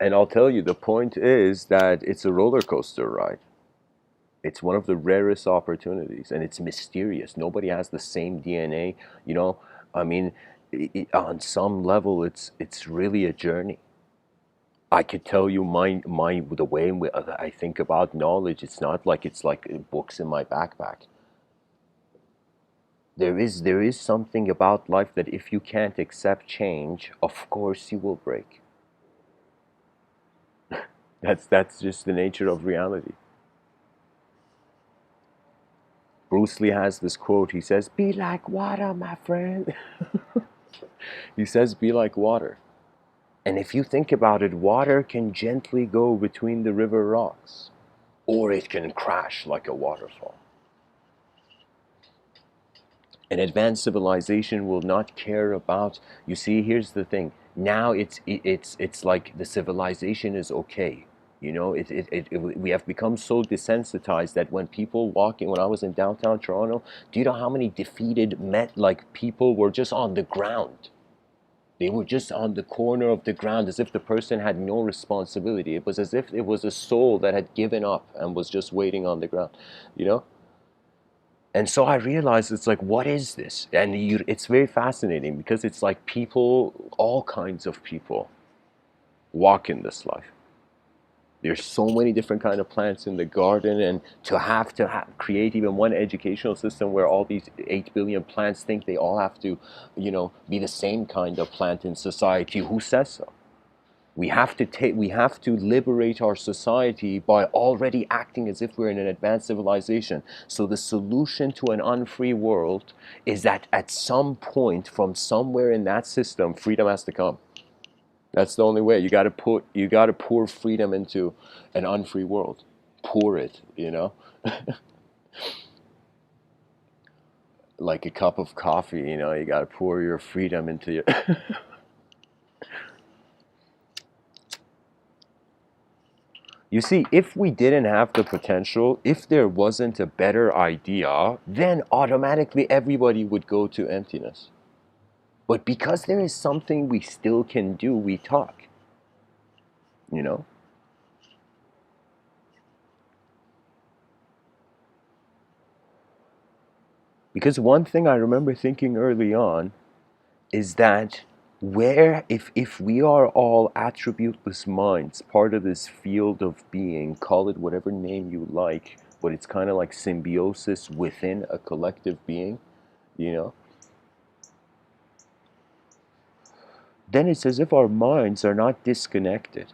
And I'll tell you, the point is that it's a roller coaster ride. It's one of the rarest opportunities, and it's mysterious. Nobody has the same DNA, you know. I mean, on some level, it's really a journey. I could tell you my the way I think about knowledge. It's not like it's like books in my backpack. There is something about life that if you can't accept change, of course you will break. That's just the nature of reality. Bruce Lee has this quote. He says, "Be like water, my friend." He says, "Be like water." And if you think about it, water can gently go between the river rocks, or it can crash like a waterfall. An advanced civilization will not care about, you see, here's the thing. Now it's like the civilization is okay. You know, we have become so desensitized that when people walking, when I was in downtown Toronto, do you know how many defeated like people were just on the ground? They were just on the corner of the ground as if the person had no responsibility. It was as if it was a soul that had given up and was just waiting on the ground, you know? And so I realized it's like, what is this? And it's very fascinating because it's like people, all kinds of people walk in this life. There's so many different kind of plants in the garden, and to create even one educational system where all these 8 billion plants think they all have to, you know, be the same kind of plant in society. Who says so? We have to liberate our society by already acting as if we're in an advanced civilization. So the solution to an unfree world is that at some point from somewhere in that system, freedom has to come. That's the only way. You got to pour freedom into an unfree world. Pour it, you know? Like a cup of coffee, you know, you got to pour your freedom into your You see, if we didn't have the potential, if there wasn't a better idea, then automatically everybody would go to emptiness. But because there is something we still can do, we talk, you know? Because one thing I remember thinking early on is that where if we are all attributeless minds, part of this field of being, call it whatever name you like, but it's kind of like symbiosis within a collective being, you know, then it's as if our minds are not disconnected.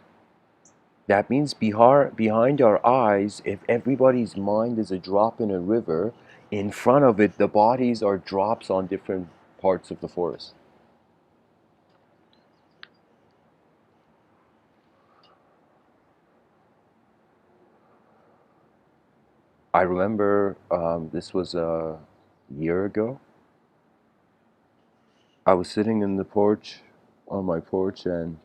That means behind our eyes, if everybody's mind is a drop in a river, in front of it the bodies are drops on different parts of the forest. I remember this was a year ago. I was sitting in the porch, on my porch, and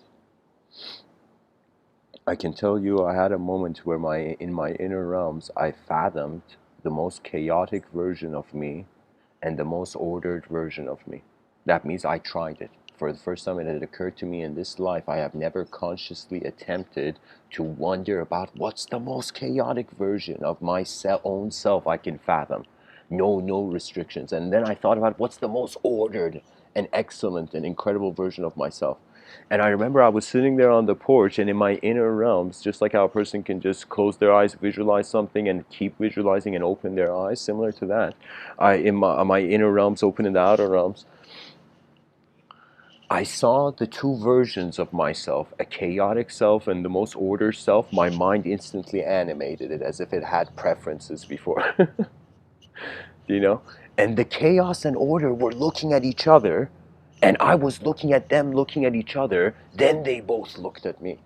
I can tell you I had a moment where in my inner realms I fathomed the most chaotic version of me and the most ordered version of me. That means I tried it. For the first time it had occurred to me in this life, I have never consciously attempted to wonder about what's the most chaotic version of my own self I can fathom. No restrictions. And then I thought about what's the most ordered and excellent and incredible version of myself. And I remember I was sitting there on the porch, and in my inner realms, just like how a person can just close their eyes, visualize something, and keep visualizing and open their eyes, similar to that, in my inner realms, open in the outer realms, I saw the two versions of myself, a chaotic self and the most ordered self. My mind instantly animated it as if it had preferences before, you know? And the chaos and order were looking at each other, and I was looking at them, looking at each other. Then they both looked at me.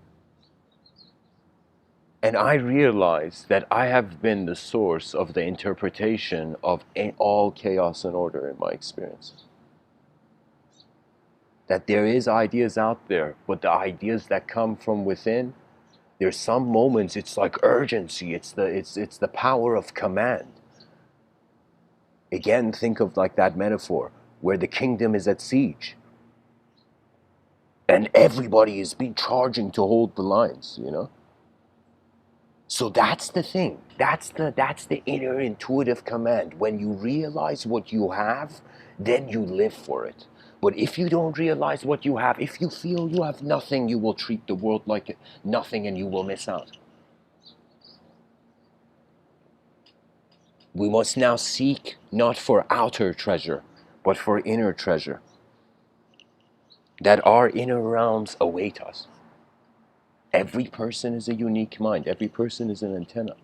And I realized that I have been the source of the interpretation of all chaos and order in my experience. That there is ideas out there, but the ideas that come from within, there's some moments it's like urgency, it's the power of command. Again, think of like that metaphor where the kingdom is at siege and everybody is being charging to hold the lines, you know? So that's the thing. That's the inner intuitive command. When you realize what you have, then you live for it. But if you don't realize what you have, if you feel you have nothing, you will treat the world like nothing and you will miss out. We must now seek not for outer treasure, but for inner treasure. That our inner realms await us. Every person is a unique mind. Every person is an antenna.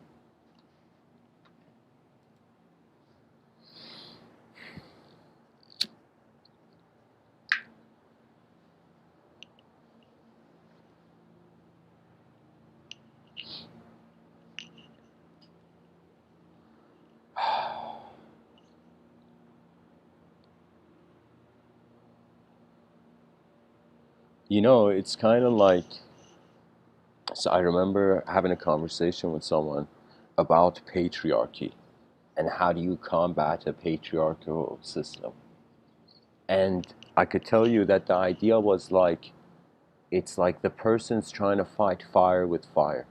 You know, it's kind of like, so I remember having a conversation with someone about patriarchy and how do you combat a patriarchal system. And I could tell you that the idea was like, it's like the person's trying to fight fire with fire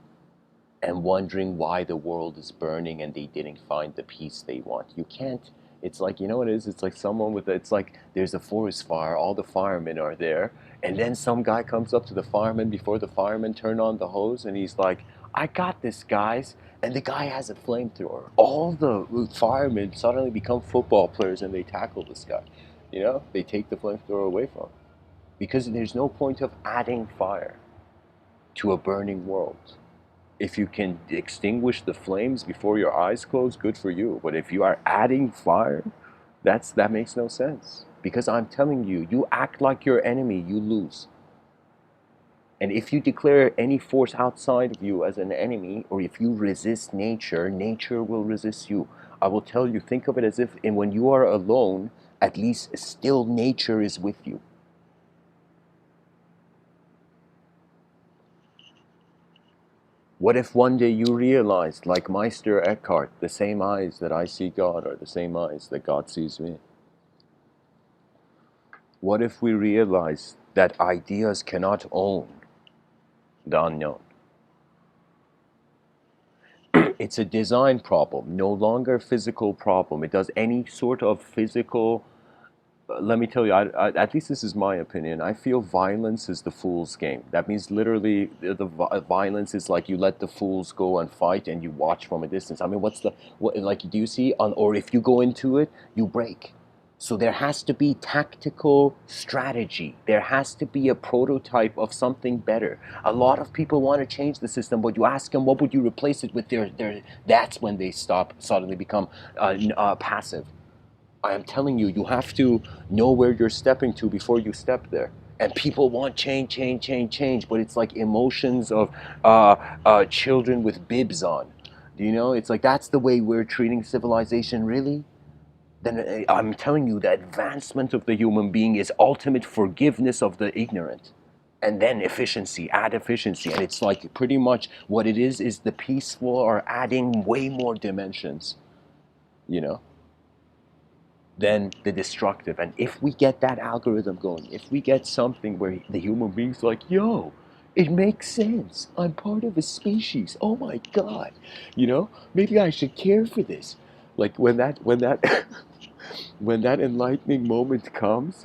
and wondering why the world is burning and they didn't find the peace they want. You can't, it's like, you know what it is? It's like someone with, it's like there's a forest fire, all the firemen are there, and then some guy comes up to the fireman before the firemen turn on the hose, and he's like, I got this, guys. And the guy has a flamethrower. All the firemen suddenly become football players and they tackle this guy. You know, they take the flamethrower away from him. Because there's no point of adding fire to a burning world. If you can extinguish the flames before your eyes close, good for you. But if you are adding fire, that makes no sense. Because I'm telling you, you act like your enemy, you lose. And if you declare any force outside of you as an enemy, or if you resist nature, nature will resist you. I will tell you, think of it as if and when you are alone, at least still nature is with you. What if one day you realized, like Meister Eckhart, the same eyes that I see God are the same eyes that God sees me? What if we realize that ideas cannot own the unknown? It's a design problem, no longer a physical problem. It does any sort of physical. Let me tell you, at least this is my opinion. I feel violence is the fool's game. That means literally violence is like you let the fools go and fight and you watch from a distance. I mean, like, do you see, or if you go into it, you break. So there has to be tactical strategy. There has to be a prototype of something better. A lot of people want to change the system, but you ask them, what would you replace it with? That's when they suddenly become passive. I am telling you, you have to know where you're stepping to before you step there. And people want change, change, change, change, but it's like emotions of children with bibs on. Do you know? It's like that's the way we're treating civilization, really? Then I'm telling you, the advancement of the human being is ultimate forgiveness of the ignorant. And then efficiency, add efficiency. And it's like pretty much what it is the peaceful or adding way more dimensions, you know? Than the destructive. And if we get that algorithm going, if we get something where the human being's like, yo, it makes sense. I'm part of a species. Oh my God. Maybe I should care for this. Like when that when that enlightening moment comes,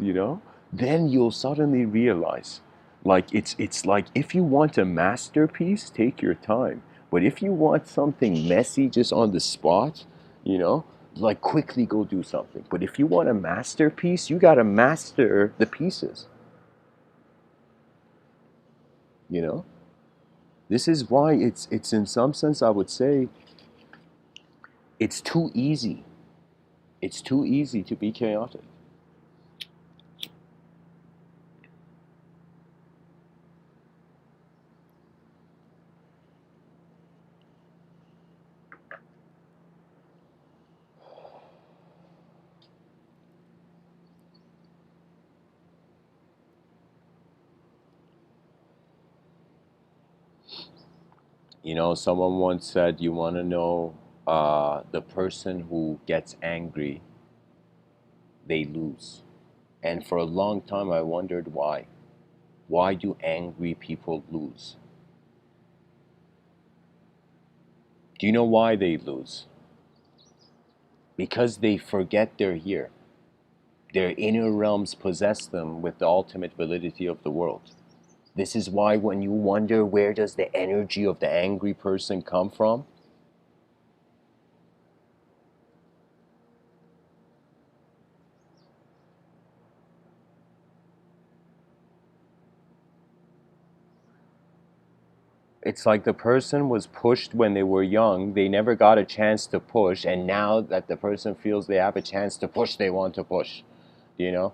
then you'll suddenly realize, like it's like if you want a masterpiece, take your time. But if you want something messy just on the spot, you know, like quickly go do something. But if you want a masterpiece, you gotta master the pieces. You know, this is why it's in some sense I would say it's too easy. It's too easy to be chaotic. Someone once said, you want to know the person who gets angry, they lose. And for a long time, I wondered why. Why do angry people lose? Do you know why they lose? Because they forget they're here. Their inner realms possess them with the ultimate validity of the world. This is why when you wonder where does the energy of the angry person come from, it's like the person was pushed when they were young. They never got a chance to push. And now that the person feels they have a chance to push, they want to push. You know?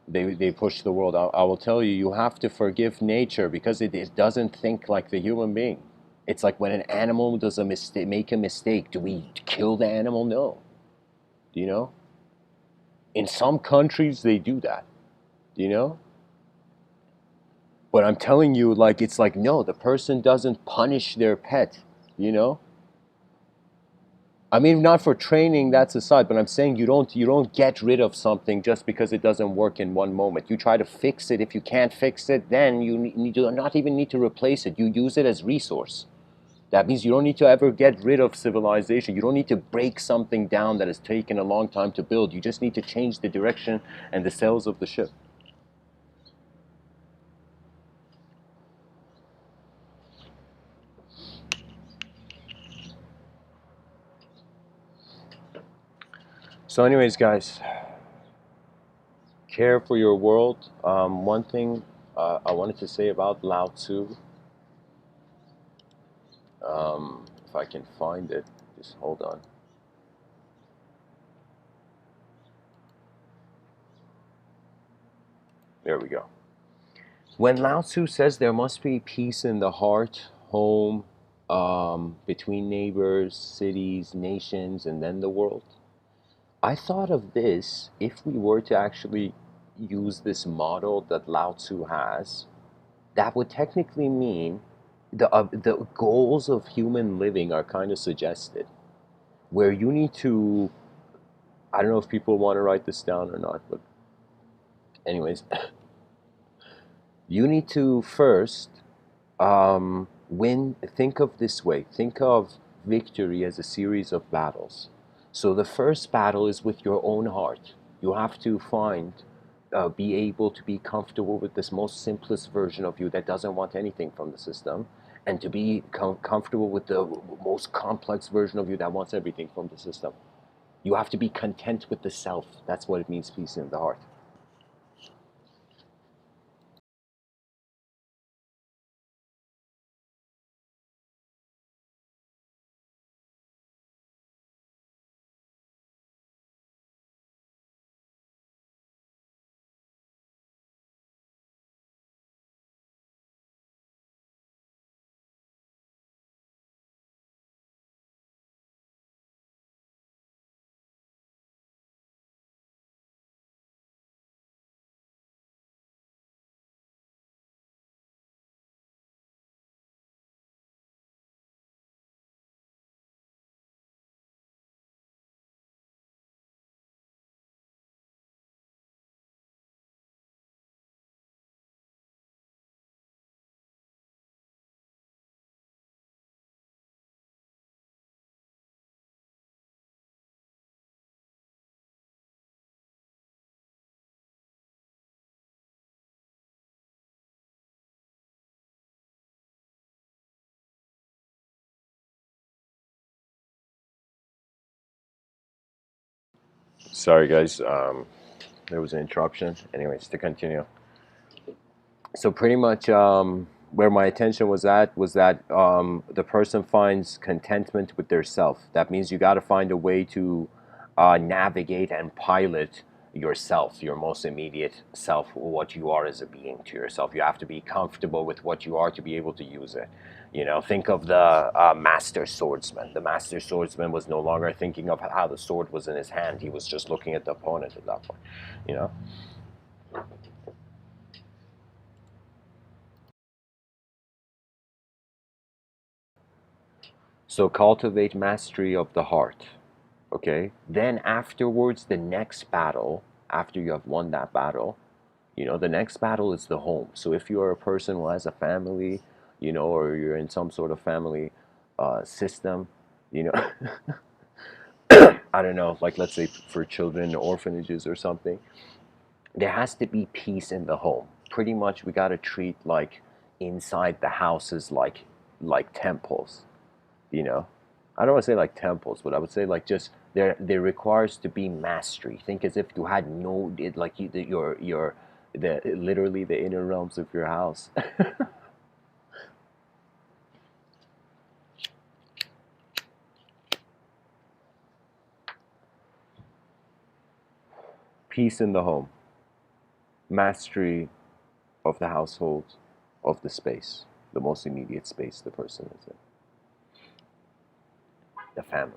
They push the world. I will tell you, you have to forgive nature because it doesn't think like the human being. It's like when an animal does a mistake, make a mistake, do we kill the animal? No. Do you know? In some countries, they do that. Do you know? But I'm telling you, like, it's like, no, the person doesn't punish their pet, you know? I mean, not for training, that's aside, but I'm saying you don't get rid of something just because it doesn't work in one moment. You try to fix it. If you can't fix it, then you do not even need to replace it. You use it as resource. That means you don't need to ever get rid of civilization. You don't need to break something down that has taken a long time to build. You just need to change the direction and the sails of the ship. So anyways, guys, care for your world. One thing I wanted to say about Lao Tzu, if I can find it, just hold on. There we go. When Lao Tzu says there must be peace in the heart, home, between neighbors, cities, nations, and then the world, I thought of this if we were to actually use this model that Lao Tzu has, that would technically mean the goals of human living are kind of suggested, where you need to, I don't know if people want to write this down or not, but Anyways, you need to first win. Think of this way. Think of victory as a series of battles. So the first battle is with your own heart. You have to be able to be comfortable with this most simplest version of you that doesn't want anything from the system, and to be comfortable with the most complex version of you that wants everything from the system. You have to be content with the self. That's what it means, peace in the heart. Sorry, guys. There was an interruption. Anyways, to continue. So pretty much, where my attention was that the person finds contentment with their self. That means you got to find a way to navigate and pilot yourself, your most immediate self, what you are as a being to yourself. You have to be comfortable with what you are to be able to use it. You know, think of the master swordsman. The master swordsman was no longer thinking of how the sword was in his hand. He was just looking at the opponent at that point. You know. So cultivate mastery of the heart. Okay, then afterwards, the next battle, after you have won that battle, the next battle is the home. So if you are a person who has a family, or you're in some sort of family system, you know I don't know, like, let's say for children orphanages or something, there has to be peace in the home. Pretty much we got to treat like inside the houses like temples, you know I don't want to say like temples, but I would say like just there requires to be mastery. Think as if you had no it, like you, your the literally the inner realms of your house. Peace in the home, mastery of the household, of the space, the most immediate space the person is in, the family.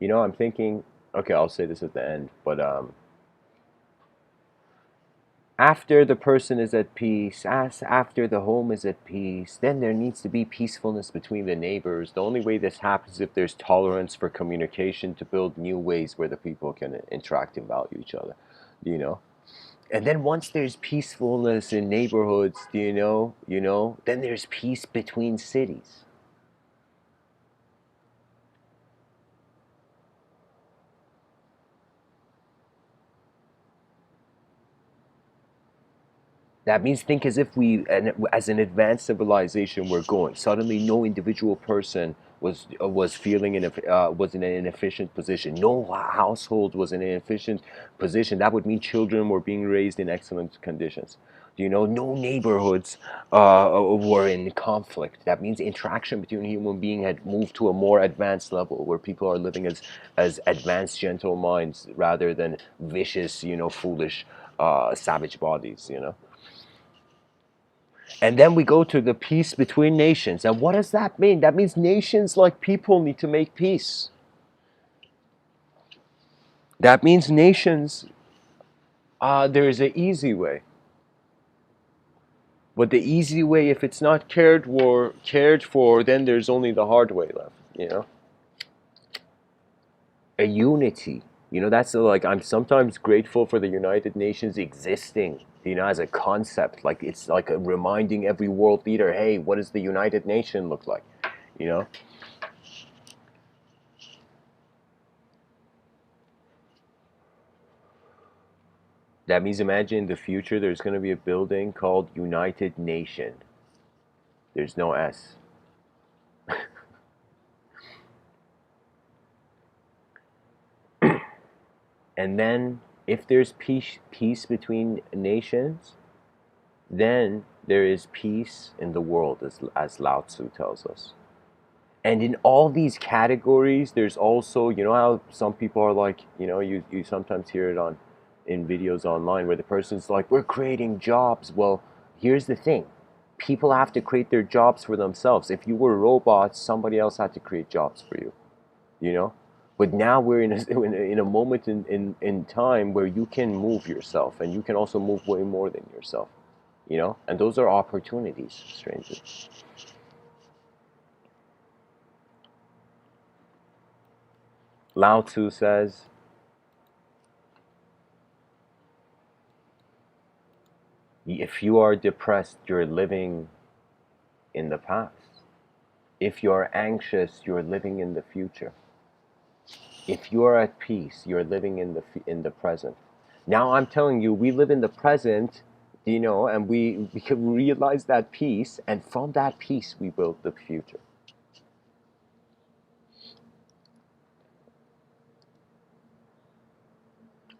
I'm thinking, okay, I'll say this at the end, but after the person is at peace, as after the home is at peace, then there needs to be peacefulness between the neighbors. The only way this happens is if there's tolerance for communication to build new ways where the people can interact and value each other, you know? And then once there's peacefulness in neighborhoods, then there's peace between cities. That means think as if as an advanced civilization, we're going. Suddenly, no individual person was feeling was in an inefficient position. No household was in an efficient position. That would mean children were being raised in excellent conditions. No neighborhoods were in conflict. That means interaction between human being had moved to a more advanced level where people are living as advanced, gentle minds rather than vicious, foolish, savage bodies. And then we go to the peace between nations. And what does that mean? That means nations like people need to make peace. That means nations, there is an easy way. But the easy way, if it's not cared for, then there's only the hard way left. A unity. That's like, I'm sometimes grateful for the United Nations existing, as a concept. Like, it's like a reminding every world leader, hey, what does the United Nation look like? You know? That means, imagine in the future there's going to be a building called United Nation. There's no S. And then, if there's peace between nations, then there is peace in the world, as Lao Tzu tells us. And in all these categories, there's also, how some people are like, you sometimes hear it in videos online where the person's like, we're creating jobs. Well, here's the thing. People have to create their jobs for themselves. If you were robots, somebody else had to create jobs for you, you know? But now we're in a moment in time where you can move yourself, and you can also move way more than yourself, And those are opportunities, strangely. Lao Tzu says, if you are depressed, you're living in the past. If you're anxious, you're living in the future. If you are at peace, you're living in the present. Now I'm telling you, we live in the present, and we can realize that peace, and from that peace we build the future.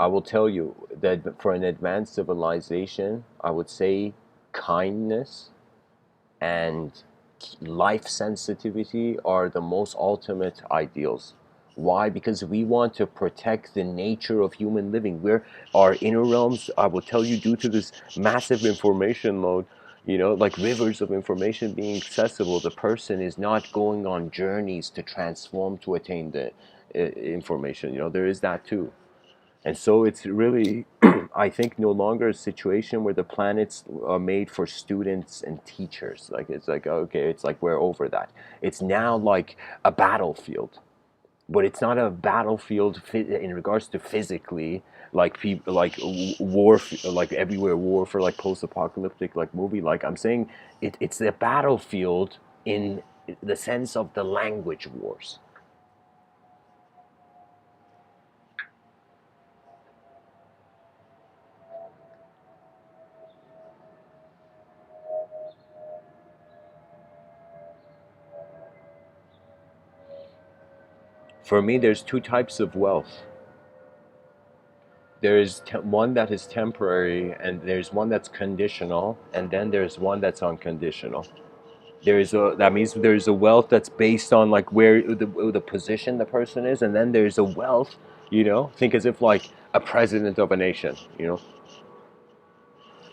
I will tell you that for an advanced civilization, I would say kindness and life sensitivity are the most ultimate ideals. Why? Because we want to protect the nature of human living. We're our inner realms, I will tell you, due to this massive information load, like rivers of information being accessible, the person is not going on journeys to transform to attain the information. There is that too. And so it's really, I think, no longer a situation where the planets are made for students and teachers. Like, it's like, okay, it's like we're over that. It's now like a battlefield, but it's not a battlefield in regards to physically, like people, like war, like everywhere war for like post-apocalyptic like movie. Like, I'm saying, it's the battlefield in the sense of the language wars. For me, there's two types of wealth. There's one that is temporary, and there's one that's conditional, and then there's one that's unconditional. That means there's a wealth that's based on like where the position the person is, and then there's a wealth, think as if like a president of a nation,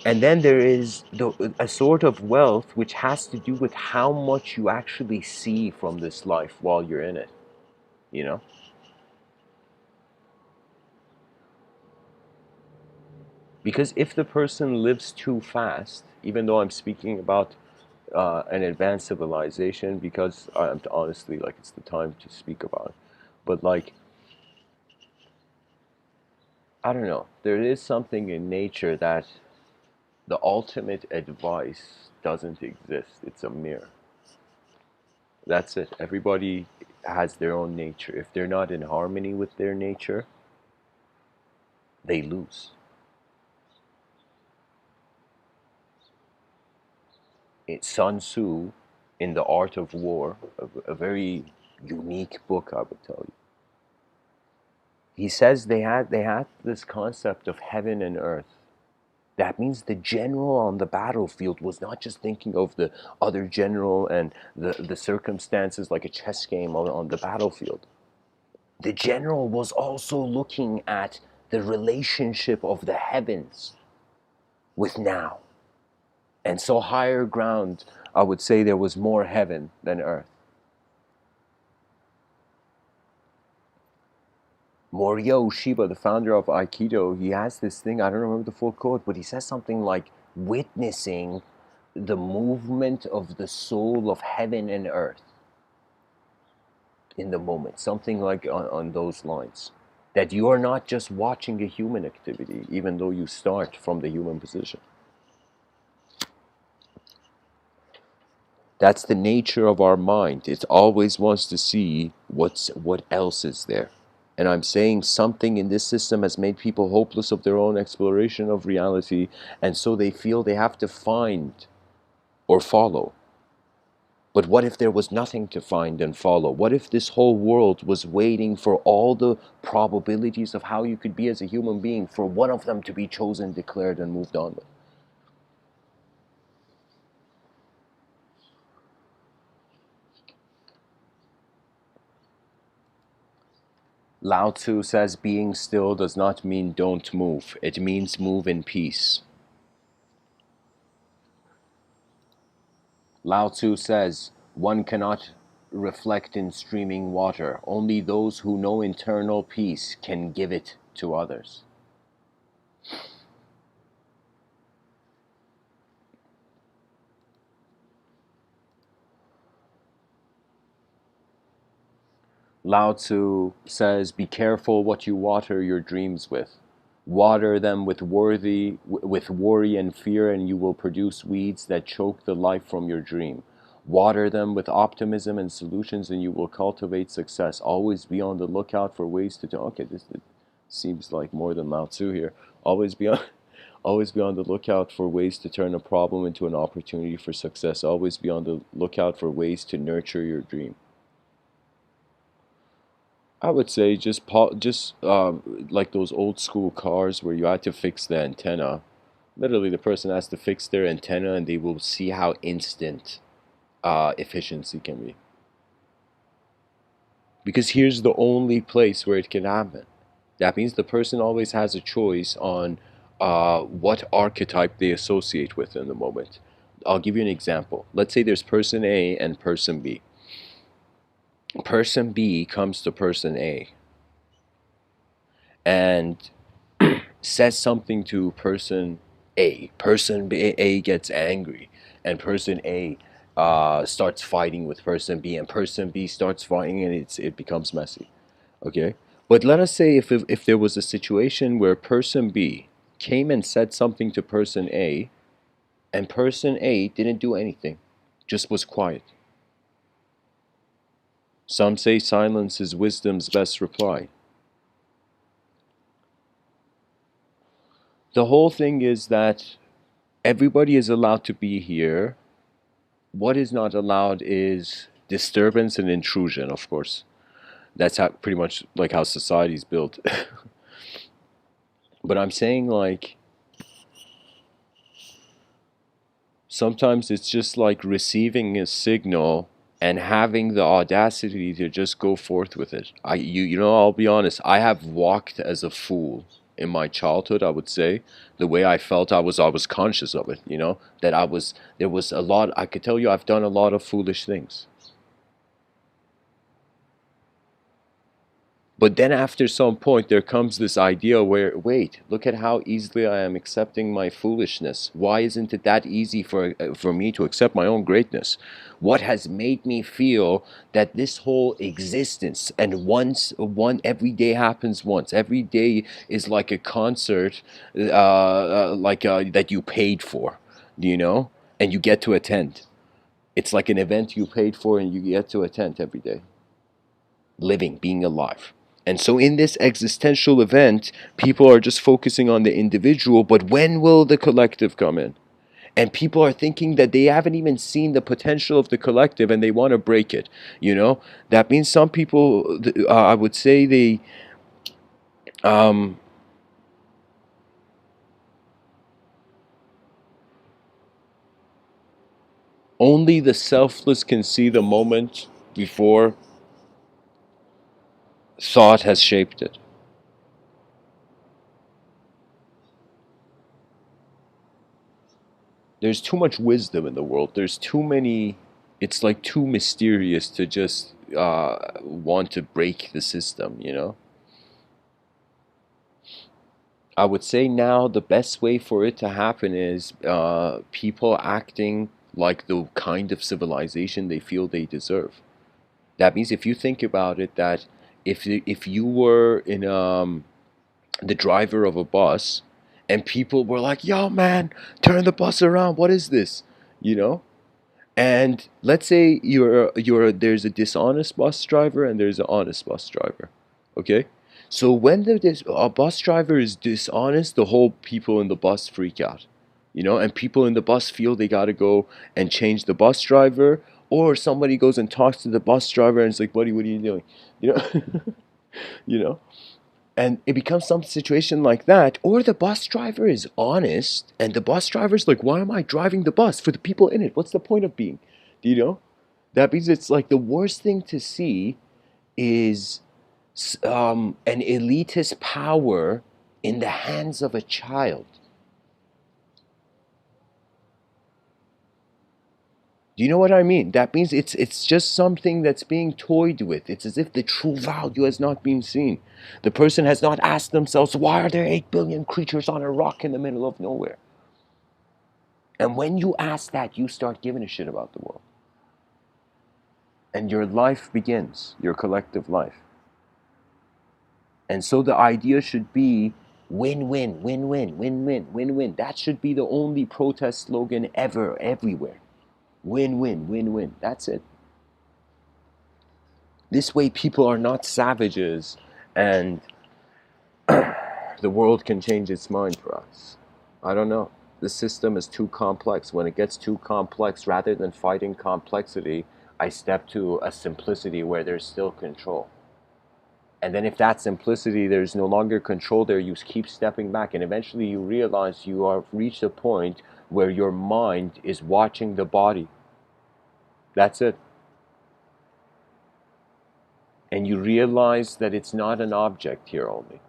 and then there is a sort of wealth which has to do with how much you actually see from this life while you're in it, you know because if the person lives too fast, even though I'm speaking about an advanced civilization, because honestly, like, it's the time to speak about it. But like, I don't know, there is something in nature that the ultimate advice doesn't exist. It's a mirror. That's it. Everybody has their own nature. If they're not in harmony with their nature, they lose. Sun Tzu, in The Art of War, a very unique book, I would tell you. He says they had this concept of heaven and earth. That means the general on the battlefield was not just thinking of the other general and the circumstances like a chess game on the battlefield. The general was also looking at the relationship of the heavens with now. And so higher ground, I would say there was more heaven than earth. Morihei Ueshiba, the founder of Aikido, he has this thing, I don't remember the full quote, but he says something like, witnessing the movement of the soul of heaven and earth in the moment, something like on those lines. That you are not just watching a human activity, even though you start from the human position. That's the nature of our mind. It always wants to see what else is there. And I'm saying something in this system has made people hopeless of their own exploration of reality, and so they feel they have to find or follow. But what if there was nothing to find and follow? What if this whole world was waiting for all the probabilities of how you could be as a human being for one of them to be chosen, declared, and moved on with? Lao Tzu says being still does not mean don't move. It means move in peace. Lao Tzu says one cannot reflect in streaming water. Only those who know internal peace can give it to others. Lao Tzu says, be careful what you water your dreams with. Water them with worry and fear, and you will produce weeds that choke the life from your dream. Water them with optimism and solutions, and you will cultivate success. Always be on the lookout for ways to do. Okay, this seems like more than Lao Tzu here. Always be on, always be on the lookout for ways to turn a problem into an opportunity for success. Always be on the lookout for ways to nurture your dream. I would say just like those old school cars where you had to fix the antenna. Literally, the person has to fix their antenna, and they will see how instant efficiency can be. Because here's the only place where it can happen. That means the person always has a choice on what archetype they associate with in the moment. I'll give you an example. Let's say there's person A and person B. Person B comes to person A and says something to person A. Person A gets angry, and person A starts fighting with person B, and person B starts fighting, and it becomes messy. Okay, but let us say if there was a situation where person B came and said something to person A, and person A didn't do anything, just was quiet. Some say silence is wisdom's best reply. The whole thing is that everybody is allowed to be here. What is not allowed is disturbance and intrusion, of course. That's how pretty much like how society's built. But I'm saying like sometimes it's just like receiving a signal and having the audacity to just go forth with it. I'll be honest, I have walked as a fool in my childhood, I would say. The way I felt, I was conscious of it, that there was a lot. I could tell you I've done a lot of foolish things. But then after some point, there comes this idea where, wait, look at how easily I am accepting my foolishness. Why isn't it that easy for me to accept my own greatness? What has made me feel that this whole existence and every day happens once. Every day is like a concert, that you paid for, and you get to attend. It's like an event you paid for and you get to attend every day. Living, being alive. And so in this existential event, people are just focusing on the individual, but when will the collective come in? And people are thinking that they haven't even seen the potential of the collective and they want to break it. That means some people, I would say um, only the selfless can see the moment before thought has shaped it. There's too much wisdom in the world. There's too many. It's like too mysterious to just want to break the system. I would say now the best way for it to happen is people acting like the kind of civilization they feel they deserve. That means if you think about it, that if you were in the driver of a bus, and people were like, "Yo, man, turn the bus around. What is this?" You know. And let's say there's a dishonest bus driver and there's an honest bus driver. Okay? So when a bus driver is dishonest, the whole people in the bus freak out. And people in the bus feel they got to go and change the bus driver, or somebody goes and talks to the bus driver and it's like, "Buddy, what are you doing?" You know, you know? And it becomes some situation like that, or the bus driver is honest and the bus driver's like, "Why am I driving the bus for the people in it? What's the point of being?" You know? That means it's like the worst thing to see is an elitist power in the hands of a child. Do you know what I mean? That means it's just something that's being toyed with. It's as if the true value has not been seen. The person has not asked themselves, why are there 8 billion creatures on a rock in the middle of nowhere? And when you ask that, you start giving a shit about the world. And your life begins, your collective life. And so the idea should be win-win, win-win, win-win, win-win. That should be the only protest slogan ever, everywhere. Win-win, win-win. That's it. This way people are not savages and the world can change its mind for us. I don't know. The system is too complex. When it gets too complex, rather than fighting complexity, I step to a simplicity where there's still control. And then if that simplicity, there's no longer control there, you keep stepping back, and eventually you realize you have reached a point where your mind is watching the body. That's it. And you realize that it's not an object here only.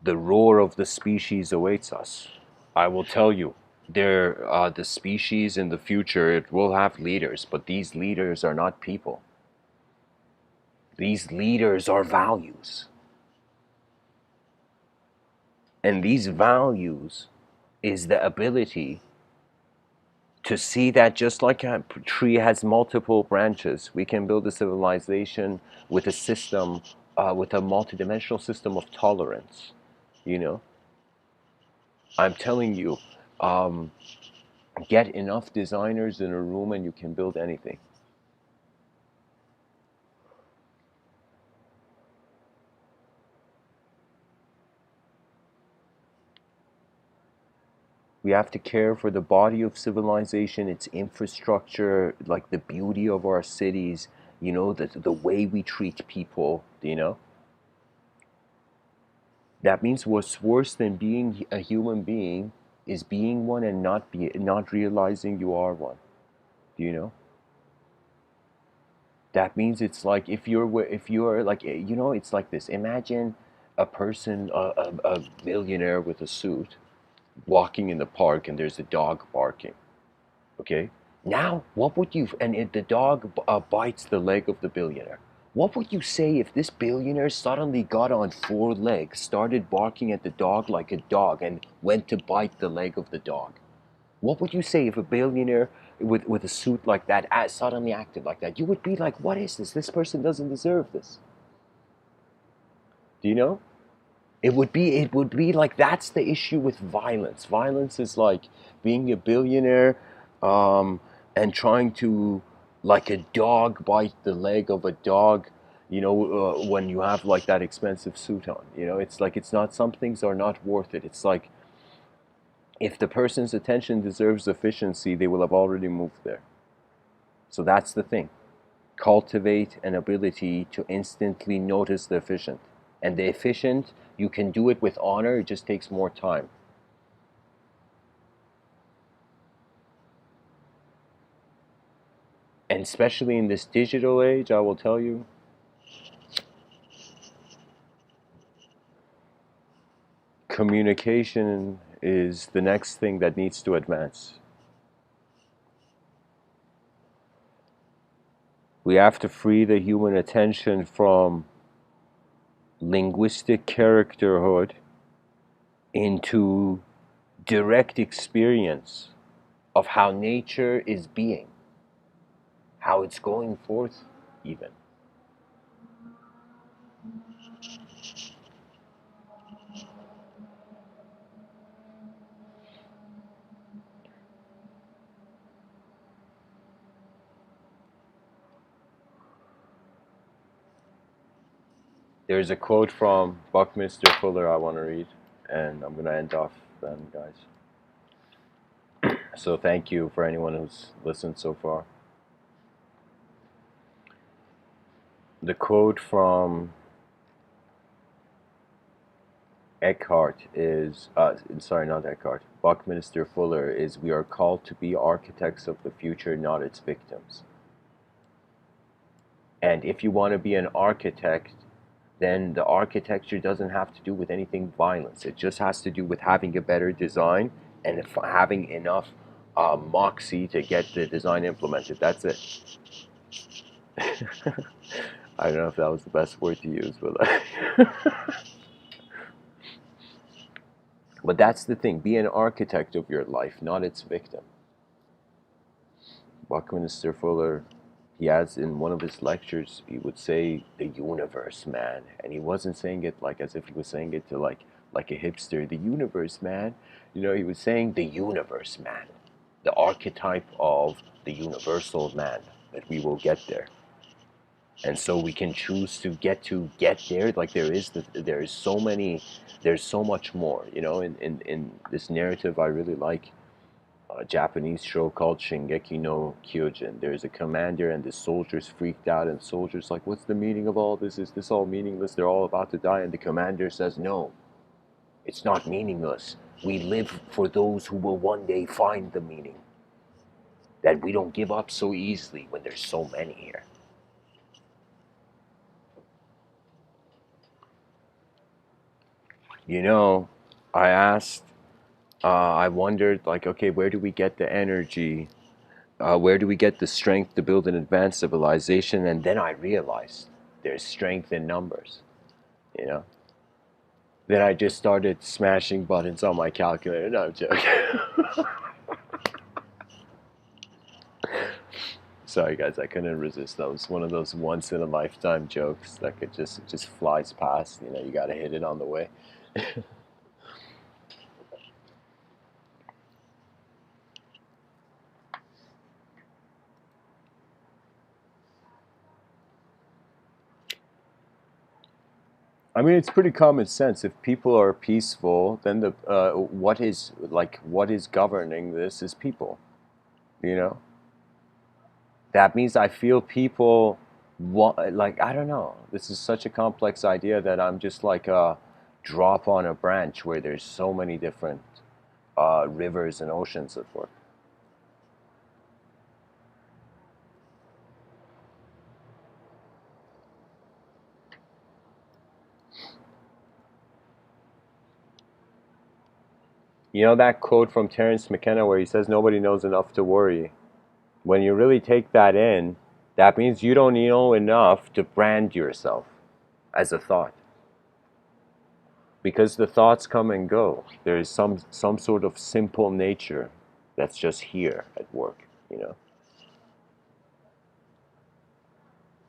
The roar of the species awaits us. I will tell you, the species in the future, it will have leaders, but these leaders are not people. These leaders are values. And these values is the ability to see that just like a tree has multiple branches, we can build a civilization with a system, with a multidimensional system of tolerance. You know, I'm telling you, um, get enough designers in a room and you can build anything. We have to care for the body of civilization, its infrastructure, like the beauty of our cities, the way we treat people. That means what's worse than being a human being is being one and not realizing you are one. Do you know? That means it's like if you're like it's like this. Imagine a person, a billionaire with a suit, walking in the park and there's a dog barking. Okay. Now, what would you, and if the dog bites the leg of the billionaire, what would you say if this billionaire suddenly got on 4 legs, started barking at the dog like a dog, and went to bite the leg of the dog? What would you say if a billionaire with a suit like that suddenly acted like that? You would be like, what is this? This person doesn't deserve this. Do you know? It would be like that's the issue with violence. Violence is like being a billionaire, um, and trying to, like a dog, bite the leg of a dog. When you have like that expensive suit on. It's like it's not. Some things are not worth it. It's like if the person's attention deserves efficiency, they will have already moved there. So that's the thing. Cultivate an ability to instantly notice the efficient. And the efficient, you can do it with honor, it just takes more time. And especially in this digital age, I will tell you, communication is the next thing that needs to advance. We have to free the human attention from linguistic characterhood into direct experience of how nature is being, how it's going forth, even. There's a quote from Buckminster Fuller I want to read, and I'm going to end off then, guys. So thank you for anyone who's listened so far. The quote from Eckhart is, sorry, not Eckhart, Buckminster Fuller is, "We are called to be architects of the future, not its victims." And if you want to be an architect, then the architecture doesn't have to do with anything violence. It just has to do with having a better design and having enough moxie to get the design implemented. That's it. I don't know if that was the best word to use, but but that's the thing. Be an architect of your life, not its victim. Buckminster Fuller, he has in one of his lectures, he would say the universe, man, and he wasn't saying it like as if he was saying it to like a hipster. The universe, man. You know, he was saying the universe, man, the archetype of the universal man, that we will get there. And so we can choose to get there. Like there is so many, there's so much more. You know, in this narrative, I really like a Japanese show called Shingeki no Kyojin. There's a commander and the soldiers freaked out, and soldiers like, "What's the meaning of all this? Is this all meaningless? They're all about to die." And the commander says, "No, it's not meaningless. We live for those who will one day find the meaning. That we don't give up so easily when there's so many here." You know, I asked, I wondered, like, okay, where do we get the energy? Where do we get the strength to build an advanced civilization? And then I realized there's strength in numbers, you know? Then I just started smashing buttons on my calculator. No, I'm joking. Sorry, guys, I couldn't resist. That was one of those once in a lifetime jokes that could just, it just flies past. You know, you got to hit it on the way. I mean, it's pretty common sense. If people are peaceful, then the what is governing this is people. You know, that means I feel people want, like, I don't know. This is such a complex idea that I'm just like a drop on a branch where there's so many different rivers and oceans at work. You know that quote from Terence McKenna where he says nobody knows enough to worry. When you really take that in, that means you don't know enough to brand yourself as a thought. Because the thoughts come and go. There is some sort of simple nature that's just here at work, you know.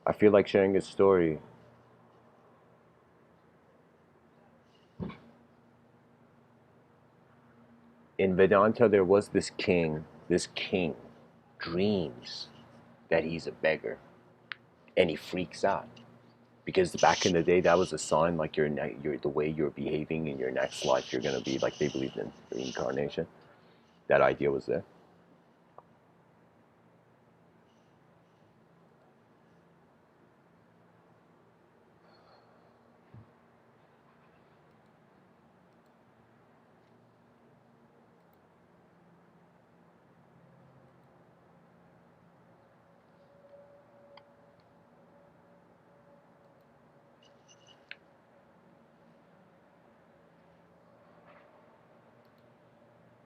I feel like sharing a story. In Vedanta, there was this king. This king dreams that he's a beggar, and he freaks out because back in the day, that was a sign like your the way you're behaving in your next life, you're gonna be like they believed in reincarnation. That idea was there.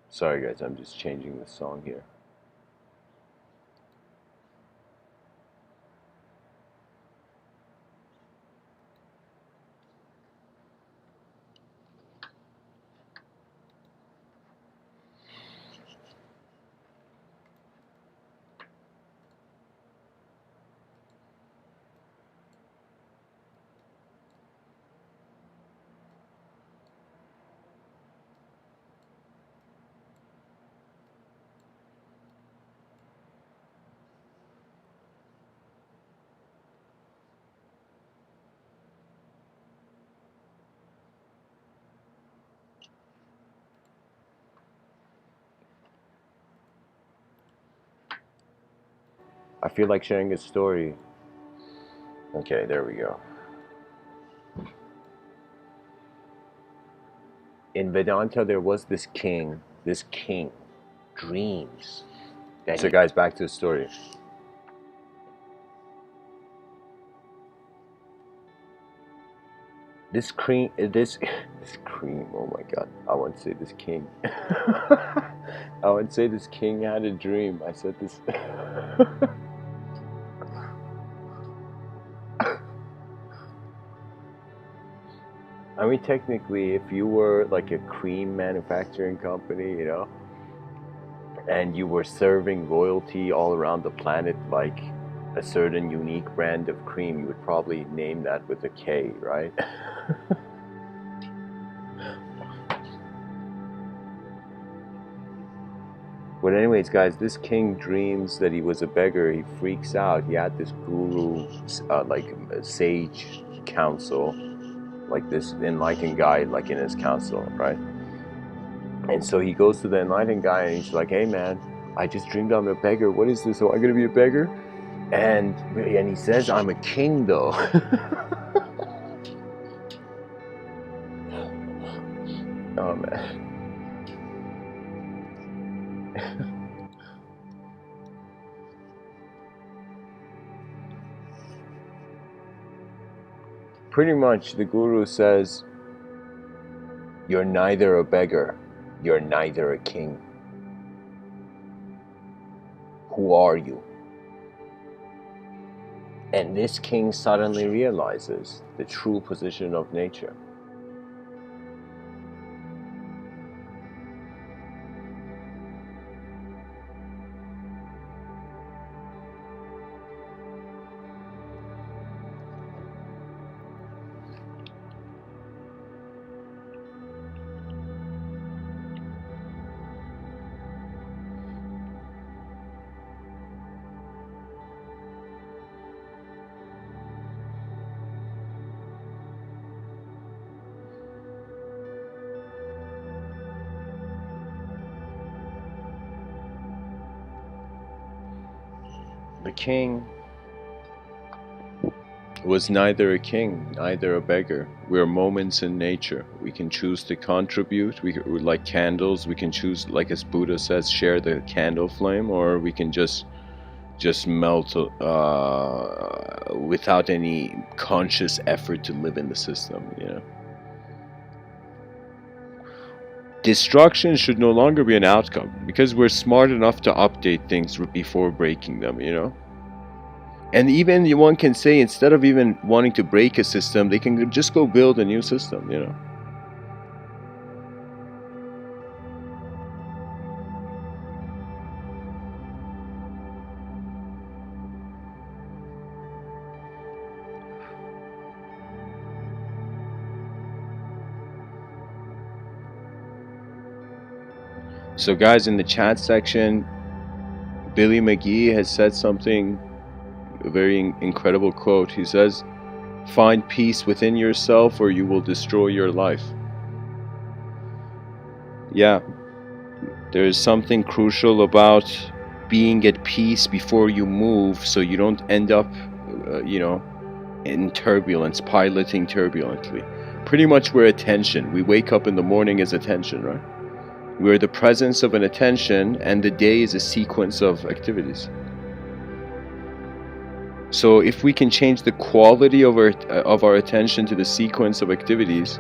Sorry, guys, I'm just changing the song here. I feel like sharing a story. Okay, there we go. In Vedanta, there was this king dreams. So guys, back to the story. This cream, oh my god, I wouldn't say this king. I would say this king had a dream. I said this. I mean, technically, if you were like a cream manufacturing company, you know, and you were serving royalty all around the planet like a certain unique brand of cream, you would probably name that with a K, right? But anyways, guys, this king dreams that he was a beggar. He freaks out. He had this guru, like a sage council, like this enlightened guy, like in his council, right? And so he goes to the enlightened guy and he's like, hey man, I just dreamed I'm a beggar. What is this? Am I gonna be a beggar? And he says, I'm a king though. Oh man. Pretty much the guru says, you're neither a beggar, you're neither a king. Who are you? And this king suddenly realizes the true position of nature. The king was neither a king, neither a beggar. We're moments in nature. We can choose to contribute. We like candles. We can choose, like as Buddha says, share the candle flame, or we can just melt without any conscious effort to live in the system, you know. Destruction should no longer be an outcome because we're smart enough to update things before breaking them, you know. And even one can say, instead of even wanting to break a system, they can just go build a new system, you know. So guys, in the chat section, Billy McGee has said something, a very incredible quote. He says, find peace within yourself or you will destroy your life. Yeah, there is something crucial about being at peace before you move, so you don't end up, you know, in turbulence, piloting turbulently. Pretty much we're attention. We wake up in the morning as attention, right? We're the presence of an attention, and the day is a sequence of activities. So if we can change the quality of our attention to the sequence of activities,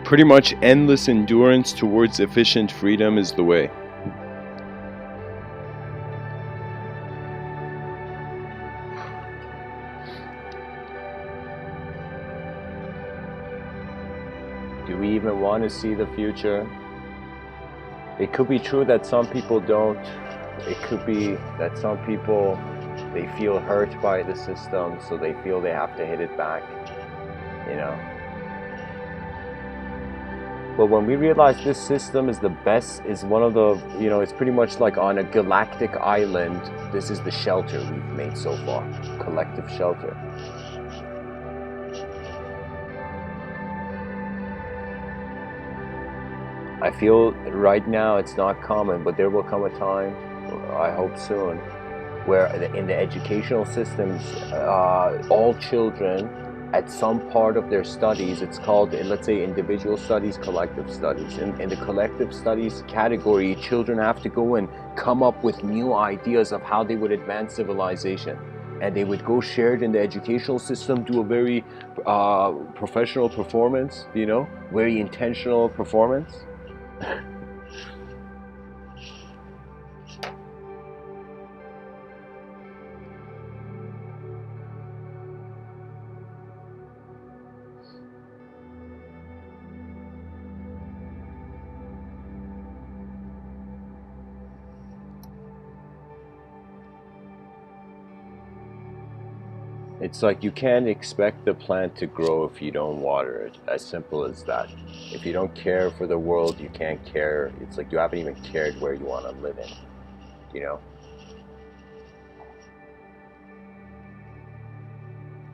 pretty much endless endurance towards efficient freedom is the way. Do we even want to see the future? It could be true that some people don't. It could be that some people, they feel hurt by the system, so they feel they have to hit it back, you know. But when we realize this system is the best, is one of the, it's pretty much like on a galactic island, this is the shelter we've made so far. Collective shelter. I feel right now it's not common, but there will come a time, I hope soon, where in the educational systems, all children at some part of their studies, it's called, let's say, individual studies, collective studies. In the collective studies category, children have to go and come up with new ideas of how they would advance civilization. And they would go share it in the educational system, do a very professional performance, very intentional performance. It's like you can't expect the plant to grow if you don't water it. As simple as that. If you don't care for the world, you can't care. It's like you haven't even cared where you want to live in, you know?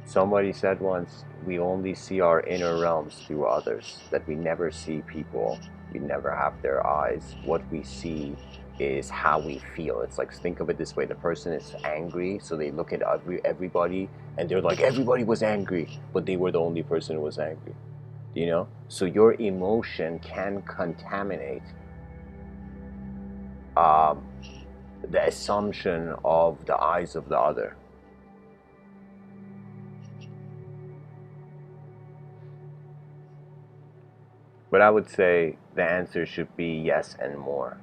Somebody said once, we only see our inner realms through others, that we never see people, we never have their eyes. What we see is how we feel. It's like, think of it this way, the person is angry, so they look at everybody and they're like, everybody was angry, but they were the only person who was angry, So your emotion can contaminate the assumption of the eyes of the other. But I would say the answer should be yes and more.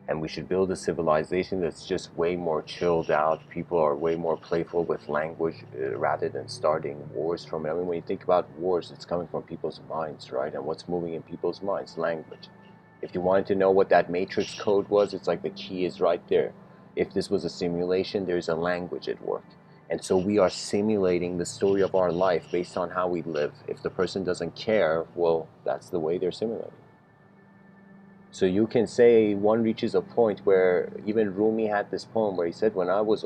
And we should build a civilization that's just way more chilled out. People are way more playful with language rather than starting wars from it. I mean, when you think about wars, it's coming from people's minds, right? And what's moving in people's minds? Language. If you wanted to know what that matrix code was, it's like the key is right there. If this was a simulation, there's a language at work. And so we are simulating the story of our life based on how we live. If the person doesn't care, well, that's the way they're simulating. So you can say one reaches a point where even Rumi had this poem where he said, when I was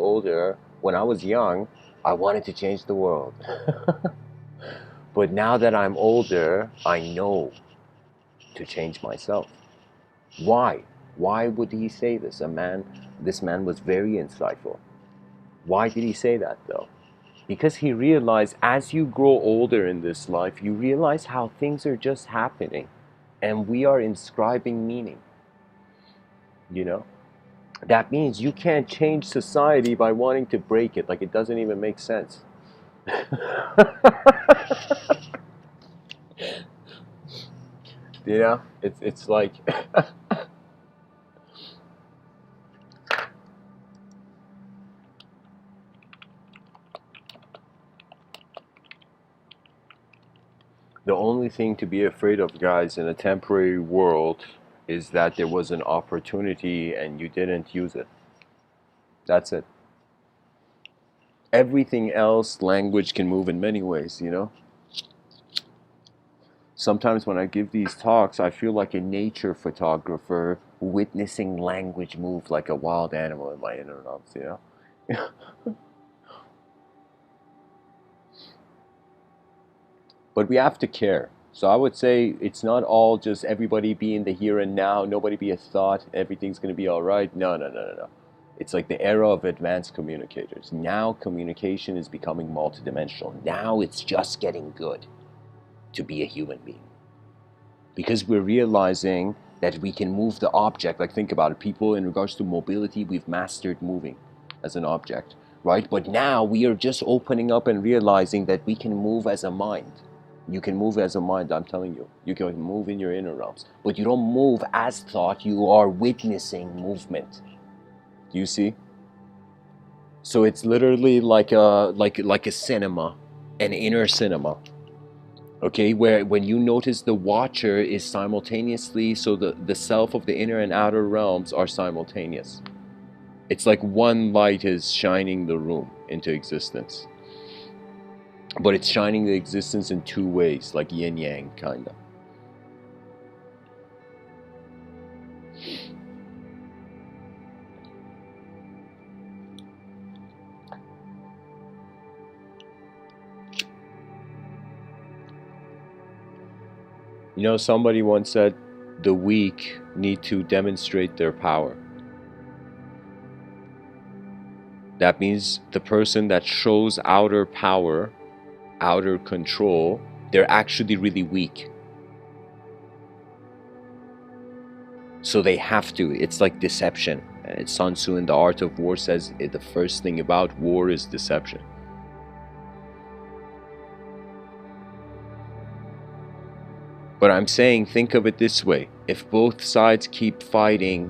young, I wanted to change the world. But now that I'm older, I know to change myself. Why? Why would he say this? This man was very insightful. Why did he say that though? Because he realized as you grow older in this life, you realize how things are just happening and we are inscribing meaning. That means you can't change society by wanting to break it. Like, it doesn't even make sense. It's like the only thing to be afraid of, guys, in a temporary world is that there was an opportunity and you didn't use it. That's it. Everything else, language can move in many ways, Sometimes when I give these talks, I feel like a nature photographer witnessing language move like a wild animal in my inner realms, But we have to care. So I would say it's not all just everybody be in the here and now, nobody be a thought, everything's going to be all right. No. It's like the era of advanced communicators. Now communication is becoming multidimensional. Now it's just getting good to be a human being. Because we're realizing that we can move the object. Like, think about it. People, in regards to mobility, we've mastered moving as an object, right? But now we are just opening up and realizing that we can move as a mind. You can move as a mind, I'm telling you. You can move in your inner realms. But you don't move as thought, you are witnessing movement. Do you see? So it's literally like a cinema, an inner cinema. Okay, where when you notice the watcher is simultaneously, so the self of the inner and outer realms are simultaneous. It's like one light is shining the room into existence. But it's shining the existence in two ways, like yin yang, kind of. You know, somebody once said the weak need to demonstrate their power. That means the person that shows outer power, outer control, they're actually really weak. So they have to. It's like deception. And Sun Tzu in The Art of War says the first thing about war is deception. But I'm saying, think of it this way. If both sides keep fighting,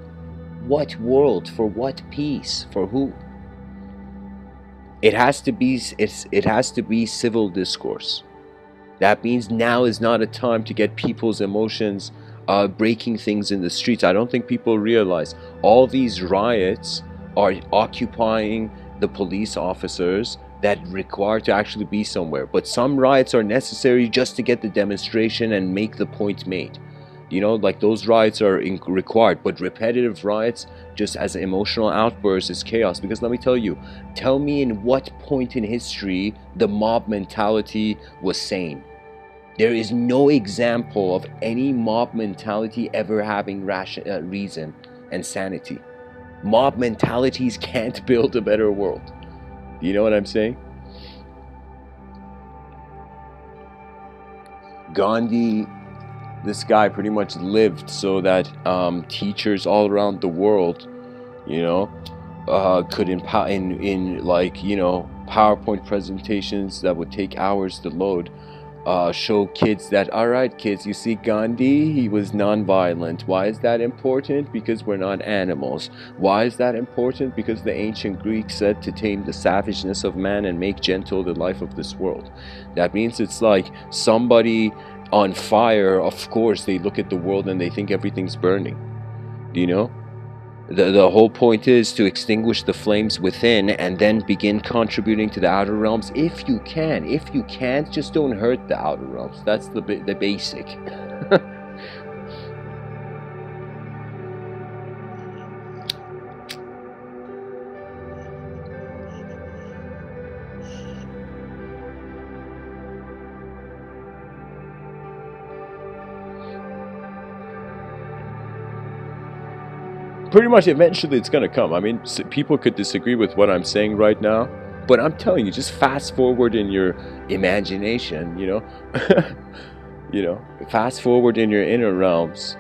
what world? For what peace? For who? It has to be civil discourse. That means now is not a time to get people's emotions breaking things in the streets. I don't think people realize all these riots are occupying the police officers that require to actually be somewhere. But some riots are necessary just to get the demonstration and make the point made. You know, like those riots are required, but repetitive riots just as emotional outbursts is chaos. Because let me tell you, tell me in what point in history the mob mentality was sane. There is no example of any mob mentality ever having reason and sanity. Mob mentalities can't build a better world. You know what I'm saying? Gandhi, this guy pretty much lived so that teachers all around the world, you know, could in like, you know, PowerPoint presentations that would take hours to load, show kids that, all right, kids, you see Gandhi, he was nonviolent. Why is that important? Because we're not animals. Why is that important? Because the ancient Greeks said to tame the savageness of man and make gentle the life of this world. That means it's like somebody on fire, of course, they look at the world and they think everything's burning. Do you know? The whole point is to extinguish the flames within and then begin contributing to the outer realms if you can. If you can't, just don't hurt the outer realms. That's the basic. Pretty much eventually it's going to come. I mean, people could disagree with what I'm saying right now, but I'm telling you, just fast forward in your imagination, you know? You know, fast forward in your inner realms.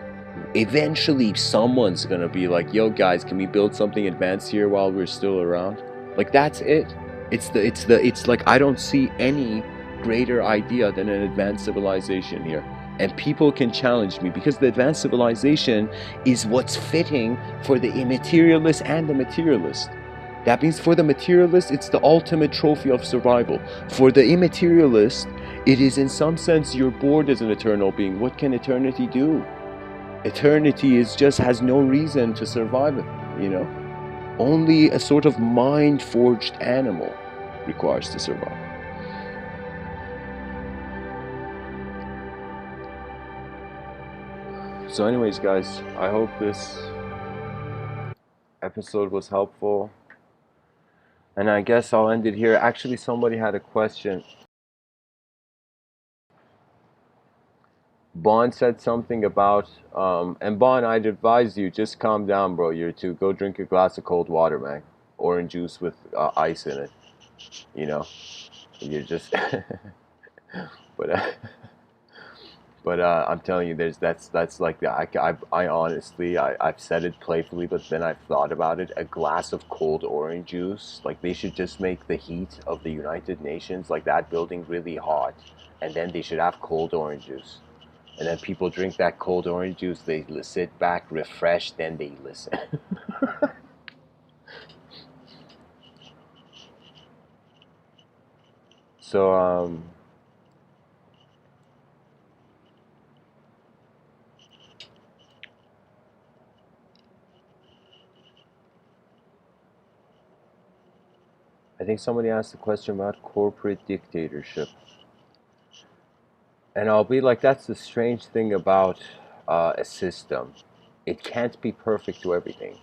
Eventually someone's gonna be like, yo guys, can we build something advanced here while we're still around? Like, that's it. It's like, I don't see any greater idea than an advanced civilization here. And people can challenge me because the advanced civilization is what's fitting for the immaterialist and the materialist. That means for the materialist, it's the ultimate trophy of survival. For the immaterialist, it is in some sense you're bored as an eternal being. What can eternity do? Eternity is just has no reason to survive it, you know? Only a sort of mind-forged animal requires to survive. So anyways, guys, I hope this episode was helpful. And I guess I'll end it here. Actually, somebody had a question. Bond said something about, and Bond, I'd advise you, just calm down, bro. You're to go drink a glass of cold water, man. Orange juice with ice in it. You know, you're just, but I'm telling you, that's like the I honestly I've said it playfully, but then I've thought about it. A glass of cold orange juice, like they should just make the heat of the United Nations, like that building, really hot, and then they should have cold orange juice. And then people drink that cold orange juice, they sit back, refreshed, then they listen. So, I think somebody asked a question about corporate dictatorship. And I'll be like, that's the strange thing about a system. It can't be perfect to everything,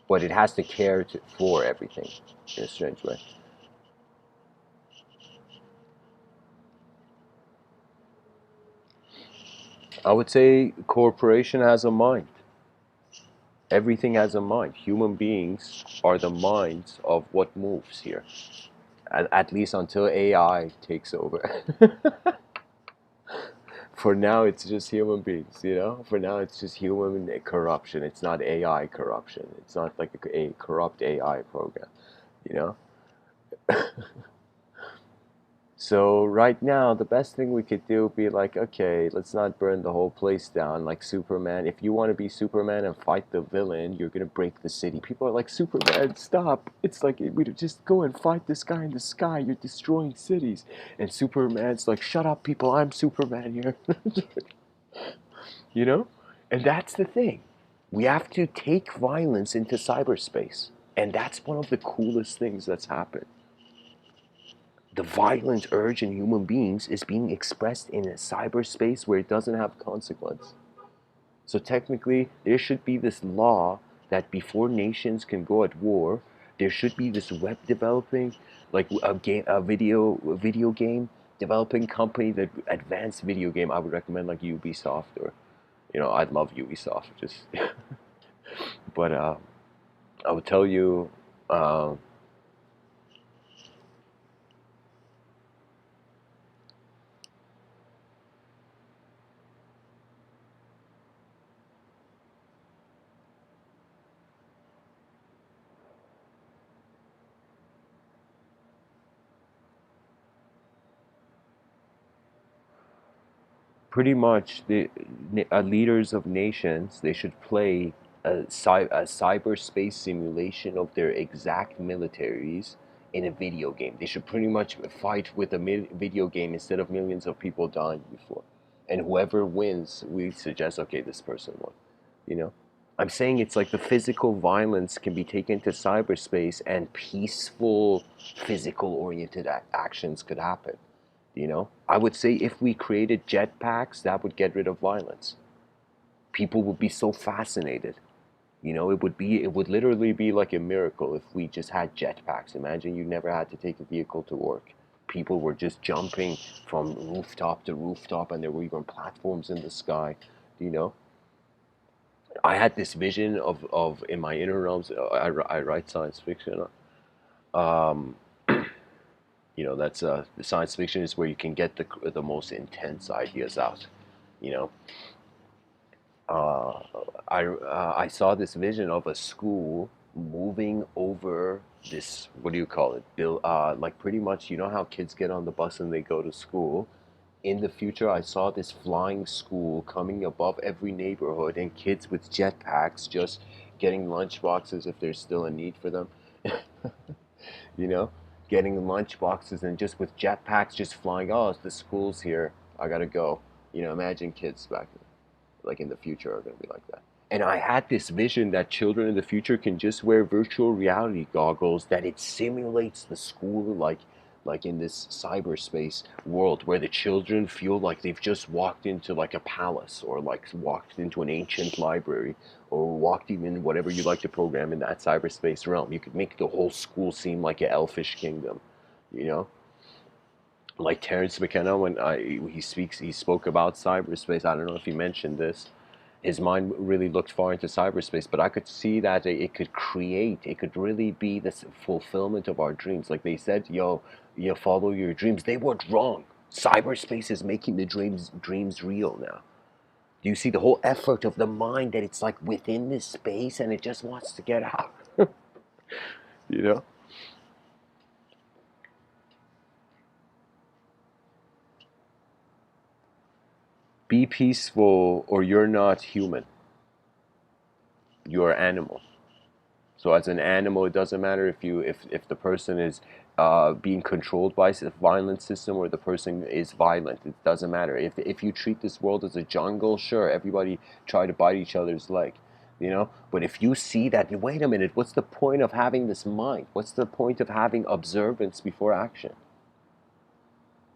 but it has to care for everything in a strange way. I would say corporation has a mind. Everything has a mind. Human beings are the minds of what moves here. At least until AI takes over. For now, it's just human beings, you know? For now, it's just human corruption. It's not AI corruption. It's not like a corrupt AI program, you know? So right now, the best thing we could do would be like, okay, let's not burn the whole place down. Like Superman, if you want to be Superman and fight the villain, you're gonna break the city. People are like, Superman, stop! It's like we just go and fight this guy in the sky. You're destroying cities. And Superman's like, shut up, people! I'm Superman here. You know? And that's the thing. We have to take violence into cyberspace. And that's one of the coolest things that's happened. The violent urge in human beings is being expressed in a cyberspace where it doesn't have consequence. So technically, there should be this law that before nations can go at war, there should be this web developing, like a video game developing company, that advanced video game. I would recommend like Ubisoft, or I'd love Ubisoft. Just, but I would tell you. Uh, Pretty much the leaders of nations, they should play a cyberspace simulation of their exact militaries in a video game. They should pretty much fight with a video game instead of millions of people dying before. And whoever wins, we suggest, okay, this person won. You know, I'm saying it's like the physical violence can be taken to cyberspace, and peaceful, physical oriented actions could happen. I would say if we created jetpacks, that would get rid of violence. People would be so fascinated. It would literally be like a miracle if we just had jetpacks. Imagine you never had to take a vehicle to work. People were just jumping from rooftop to rooftop, and there were even platforms in the sky. You know, I had this vision of in my inner realms. I write science fiction. Um, that's the science fiction is where you can get the most intense ideas out. You know, uh, I saw this vision of a school moving over this, what do you call it? Bill, like pretty much, you know how kids get on the bus and they go to school. In the future, I saw this flying school coming above every neighborhood, and kids with jetpacks just getting lunch boxes if there's still a need for them. you know, Getting lunch boxes and just with jetpacks just flying. Oh, the school's here. I gotta go. Imagine kids back like in the future are gonna be like that. And I had this vision that children in the future can just wear virtual reality goggles, that it simulates the school, like in this cyberspace world where the children feel like they've just walked into like a palace, or like walked into an ancient library, or walked even whatever you like to program in that cyberspace realm. You could make the whole school seem like an elfish kingdom, you know? Like Terrence McKenna, when he spoke about cyberspace. I don't know if he mentioned this. His mind really looked far into cyberspace, but I could see that it could really be the fulfillment of our dreams. Like they said, yo, follow your dreams. They weren't wrong. Cyberspace is making the dreams real now. Do you see the whole effort of the mind, that it's like within this space and it just wants to get out? you know? Be peaceful, or you're not human. You're animal. So as an animal, it doesn't matter if the person is being controlled by a violent system, or the person is violent. It doesn't matter. If you treat this world as a jungle, sure, everybody try to bite each other's leg. But if you see that, wait a minute, what's the point of having this mind? What's the point of having observance before action?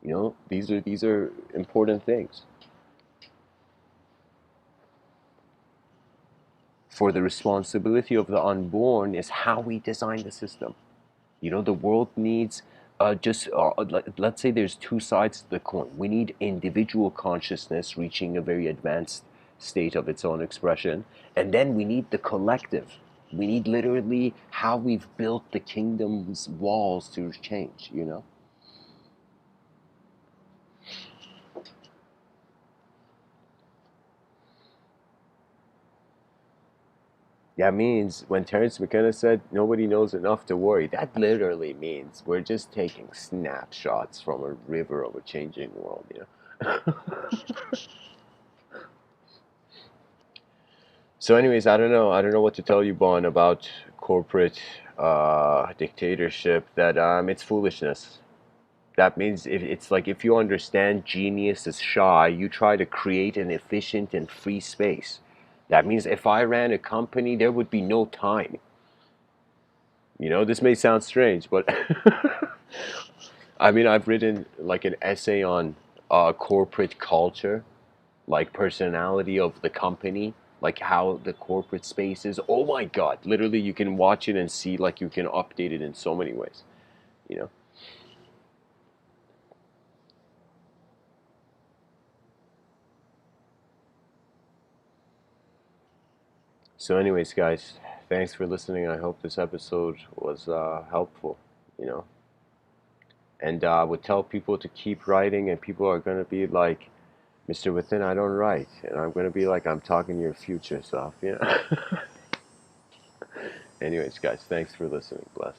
These are important things. For the responsibility of the unborn is how we design the system. The world needs Let's say there's two sides to the coin. We need individual consciousness reaching a very advanced state of its own expression, and then we need the collective. We need literally how we've built the kingdom's walls to change, you know? That means when Terence McKenna said nobody knows enough to worry, that literally means we're just taking snapshots from a river of a changing world, you know? So, anyways, I don't know what to tell you, Bon, about corporate dictatorship. That it's foolishness. That means if it's like if you understand genius is shy, you try to create an efficient and free space. That means if I ran a company, there would be no time. You know, this may sound strange, but I mean, I've written like an essay on corporate culture, like personality of the company, like how the corporate space is. Oh my God, literally you can watch it and see like you can update it in so many ways, you know. So anyways, guys, thanks for listening. I hope this episode was helpful, you know. And I would tell people to keep writing, and people are going to be like, Mr. Within, I don't write. And I'm going to be like, I'm talking your future stuff, you know. Anyways, guys, thanks for listening. Bless.